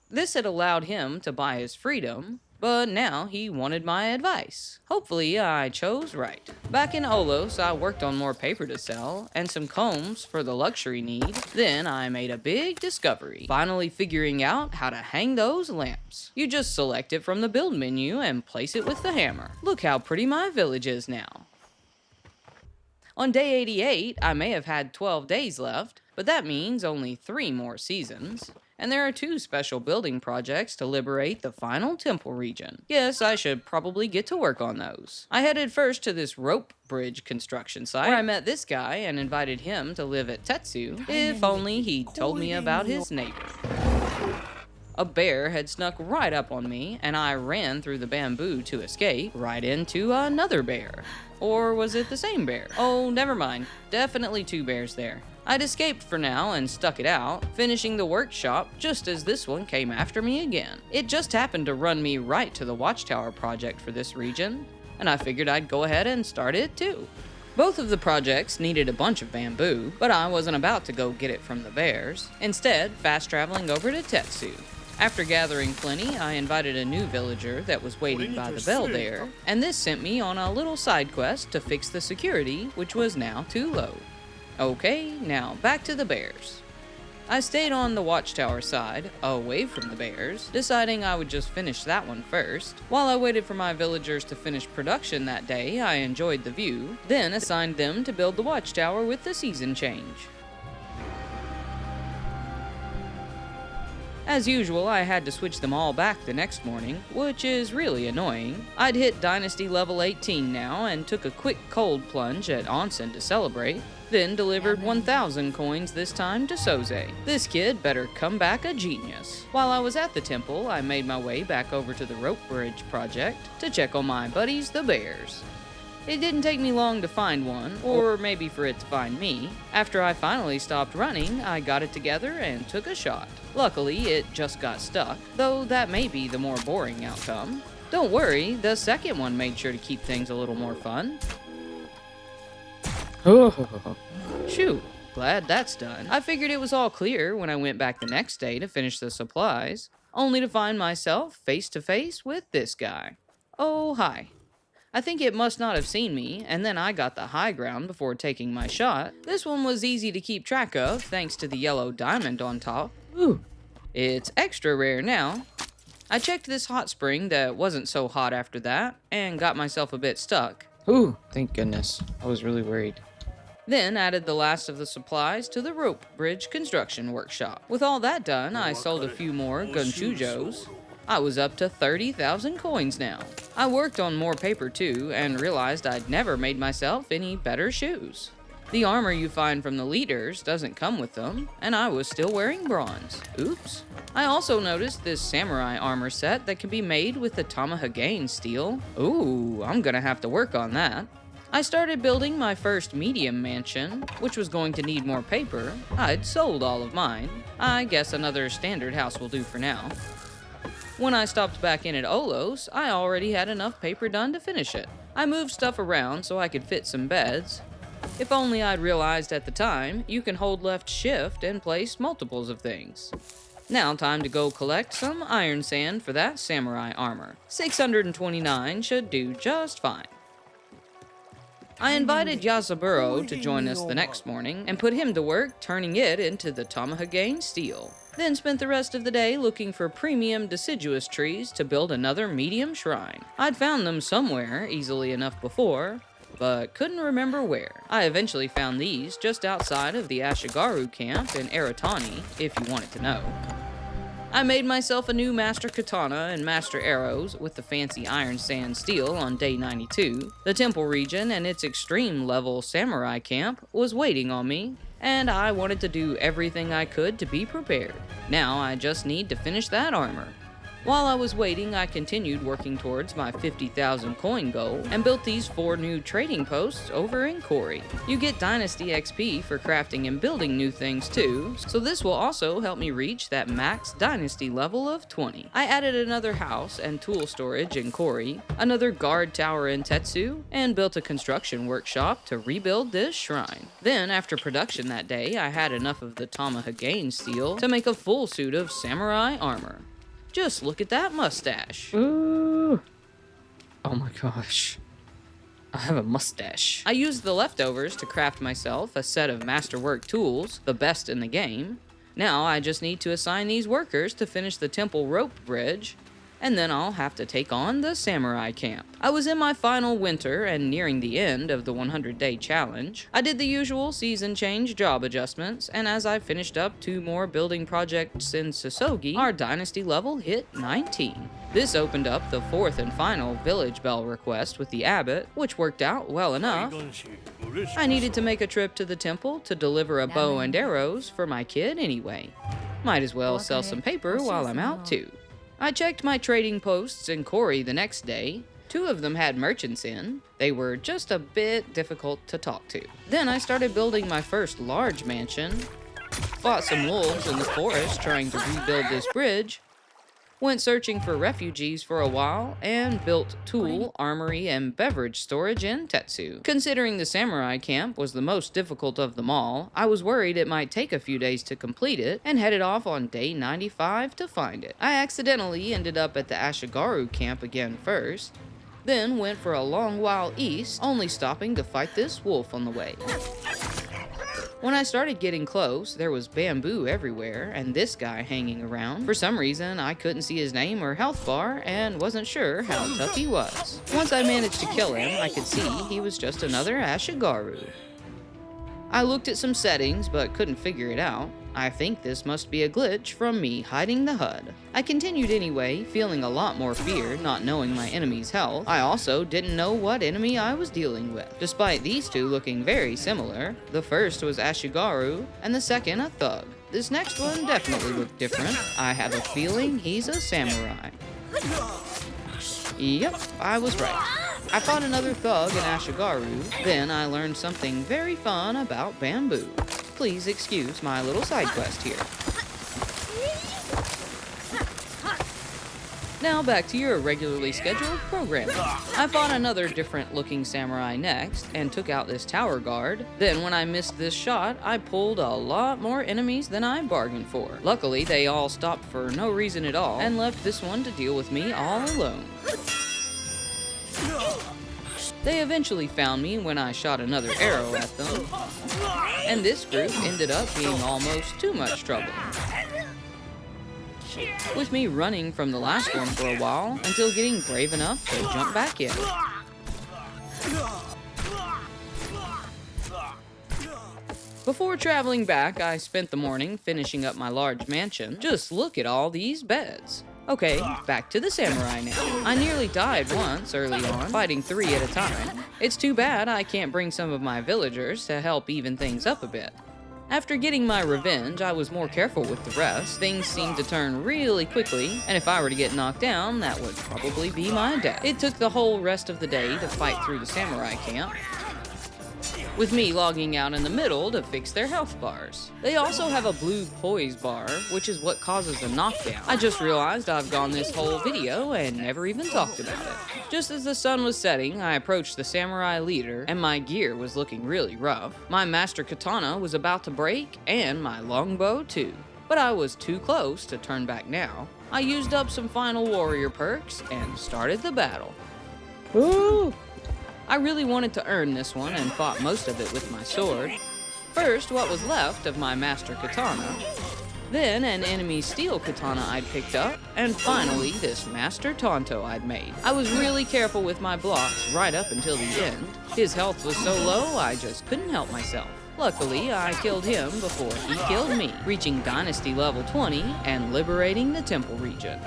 This had allowed him to buy his freedom, but now he wanted my advice. Hopefully, I chose right. Back in Olos, I worked on more paper to sell, and some combs for the luxury need. Then I made a big discovery, finally figuring out how to hang those lamps. You just select it from the build menu and place it with the hammer. Look how pretty my village is now. On day 88, I may have had 12 days left, but that means only 3 more seasons. And there are 2 special building projects to liberate the final temple region. Yes, I should probably get to work on those. I headed first to this rope bridge construction site, where I met this guy and invited him to live at Tetsu, if only he'd told me about his neighbor. A bear had snuck right up on me, and I ran through the bamboo to escape, right into another bear. Or was it the same bear? Oh, never mind. Definitely 2 bears there. I'd escaped for now and stuck it out, finishing the workshop just as this one came after me again. It just happened to run me right to the watchtower project for this region, and I figured I'd go ahead and start it too. Both of the projects needed a bunch of bamboo, but I wasn't about to go get it from the bears. Instead, fast traveling over to Tetsu. After gathering plenty, I invited a new villager that was waiting by the bell there, and this sent me on a little side quest to fix the security, which was now too low. Okay, now back to the bears. I stayed on the watchtower side, away from the bears, deciding I would just finish that one first. While I waited for my villagers to finish production that day, I enjoyed the view, then assigned them to build the watchtower with the season change. As usual, I had to switch them all back the next morning, which is really annoying. I'd hit Dynasty level 18 now and took a quick cold plunge at onsen to celebrate, then delivered 1,000 coins this time to Soze. This kid better come back a genius. While I was at the temple, I made my way back over to the rope bridge project to check on my buddies the bears. It didn't take me long to find one, or maybe for it to find me. After I finally stopped running, I got it together and took a shot. Luckily, it just got stuck, though that may be the more boring outcome. Don't worry, the second one made sure to keep things a little more fun. Shoot, glad that's done. I figured it was all clear when I went back the next day to finish the supplies, only to find myself face to face with this guy. Oh, hi. I think it must not have seen me, and then I got the high ground before taking my shot. This one was easy to keep track of thanks to the yellow diamond on top. Ooh. It's extra rare now. I checked this hot spring that wasn't so hot after that, and got myself a bit stuck. Ooh, thank goodness. I was really worried. Then added the last of the supplies to the rope bridge construction workshop. With all that done, I sold a few more gunchujos. I was up to 30,000 coins now. I worked on more paper too, and realized I'd never made myself any better shoes. The armor you find from the leaders doesn't come with them, and I was still wearing bronze. Oops. I also noticed this samurai armor set that can be made with the Tamahagane steel. Ooh, I'm gonna have to work on that. I started building my first medium mansion, which was going to need more paper. I'd sold all of mine. I guess another standard house will do for now. When I stopped back in at Olos, I already had enough paper done to finish it. I moved stuff around so I could fit some beds. If only I'd realized at the time, you can hold left shift and place multiples of things. Now time to go collect some iron sand for that samurai armor. 629 should do just fine. I invited Yasaburo to join us the next morning and put him to work turning it into the Tamahagane steel. Then spent the rest of the day looking for premium deciduous trees to build another medium shrine. I'd found them somewhere easily enough before, but couldn't remember where. I eventually found these just outside of the Ashigaru camp in Aratani, if you wanted to know. I made myself a new master katana and master arrows with the fancy iron sand steel on day 92. The temple region and its extreme level samurai camp was waiting on me, and I wanted to do everything I could to be prepared. Now I just need to finish that armor. While I was waiting, I continued working towards my 50,000 coin goal and built these 4 new trading posts over in Kori. You get Dynasty XP for crafting and building new things too, so this will also help me reach that max Dynasty level of 20. I added another house and tool storage in Kori, another guard tower in Tetsu, and built a construction workshop to rebuild this shrine. Then, after production that day, I had enough of the Tamahagane steel to make a full suit of samurai armor. Just look at that mustache. Ooh. Oh my gosh. I have a mustache. I used the leftovers to craft myself a set of masterwork tools, the best in the game. Now I just need to assign these workers to finish the temple rope bridge, and then I'll have to take on the samurai camp. I was in my final winter and nearing the end of the 100-day challenge. I did the usual season change job adjustments, and as I finished up 2 more building projects in Sosogi, our dynasty level hit 19. This opened up the 4th and final village bell request with the abbot, which worked out well enough. I needed to make a trip to the temple to deliver a bow and arrows for my kid anyway. Might as well sell some paper while I'm out too. I checked my trading posts in Kori the next day. 2 of them had merchants in. They were just a bit difficult to talk to. Then I started building my first large mansion, fought some wolves in the forest trying to rebuild this bridge, went searching for refugees for a while, and built tool, armory, and beverage storage in Tetsu. Considering the samurai camp was the most difficult of them all, I was worried it might take a few days to complete it, and headed off on day 95 to find it. I accidentally ended up at the Ashigaru camp again first, then went for a long while east, only stopping to fight this wolf on the way. When I started getting close, there was bamboo everywhere and this guy hanging around. For some reason, I couldn't see his name or health bar and wasn't sure how tough he was. Once I managed to kill him, I could see he was just another Ashigaru. I looked at some settings but couldn't figure it out. I think this must be a glitch from me hiding the HUD. I continued anyway, feeling a lot more fear, not knowing my enemy's health. I also didn't know what enemy I was dealing with. Despite these 2 looking very similar, the first was Ashigaru, and the second a thug. This next one definitely looked different. I have a feeling he's a samurai. Yep, I was right. I fought another thug in Ashigaru, then I learned something very fun about bamboo. Please excuse my little side quest here. Now back to your regularly scheduled programming. I fought another different looking samurai next and took out this tower guard. Then when I missed this shot, I pulled a lot more enemies than I bargained for. Luckily, they all stopped for no reason at all and left this one to deal with me all alone. They eventually found me when I shot another arrow at them, and this group ended up being almost too much trouble, with me running from the last one for a while until getting brave enough to jump back in. Before traveling back, I spent the morning finishing up my large mansion. Just look at all these beds. Okay, back to the samurai now. I nearly died once early on, fighting 3 at a time. It's too bad I can't bring some of my villagers to help even things up a bit. After getting my revenge, I was more careful with the rest. Things seemed to turn really quickly, and if I were to get knocked down, that would probably be my death. It took the whole rest of the day to fight through the samurai camp, with me logging out in the middle to fix their health bars. They also have a blue poise bar, which is what causes a knockdown. I just realized I've gone this whole video and never even talked about it. Just as the sun was setting, I approached the samurai leader, and my gear was looking really rough. My master katana was about to break, and my longbow too. But I was too close to turn back now. I used up some final warrior perks and started the battle. Ooh! I really wanted to earn this one and fought most of it with my sword. First, what was left of my master katana, then an enemy steel katana I'd picked up, and finally this master tanto I'd made. I was really careful with my blocks right up until the end. His health was so low, I just couldn't help myself. Luckily, I killed him before he killed me, reaching Dynasty level 20 and liberating the temple region.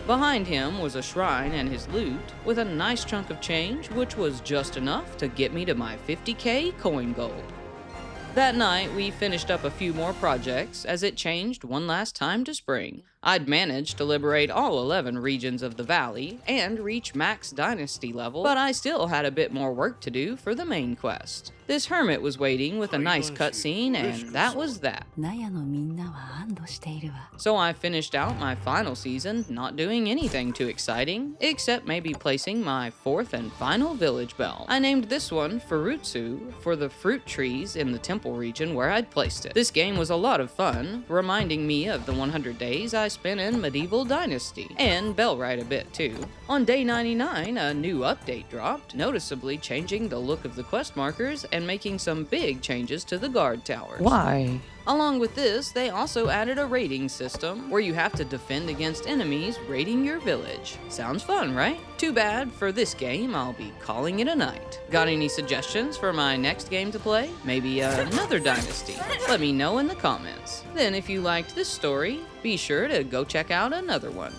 Behind him was a shrine and his loot, with a nice chunk of change, which was just enough to get me to my 50k coin gold. That night, we finished up a few more projects as it changed one last time to spring. I'd managed to liberate all 11 regions of the valley and reach max dynasty level, but I still had a bit more work to do for the main quest. This hermit was waiting with a nice cutscene, and that was that. 納屋のみんなは安堵しているわ。 So I finished out my final season not doing anything too exciting, except maybe placing my 4th and final village bell. I named this one Furutsu for the fruit trees in the temple region where I'd placed it. This game was a lot of fun, reminding me of the 100 days I spent in Medieval Dynasty, and Bellrite a bit too. On day 99, a new update dropped, noticeably changing the look of the quest markers and making some big changes to the guard towers. Why? Along with this, they also added a raiding system where you have to defend against enemies raiding your village. Sounds fun, right? Too bad for this game, I'll be calling it a night. Got any suggestions for my next game to play? Maybe another dynasty? Let me know in the comments. Then if you liked this story, be sure to go check out another one.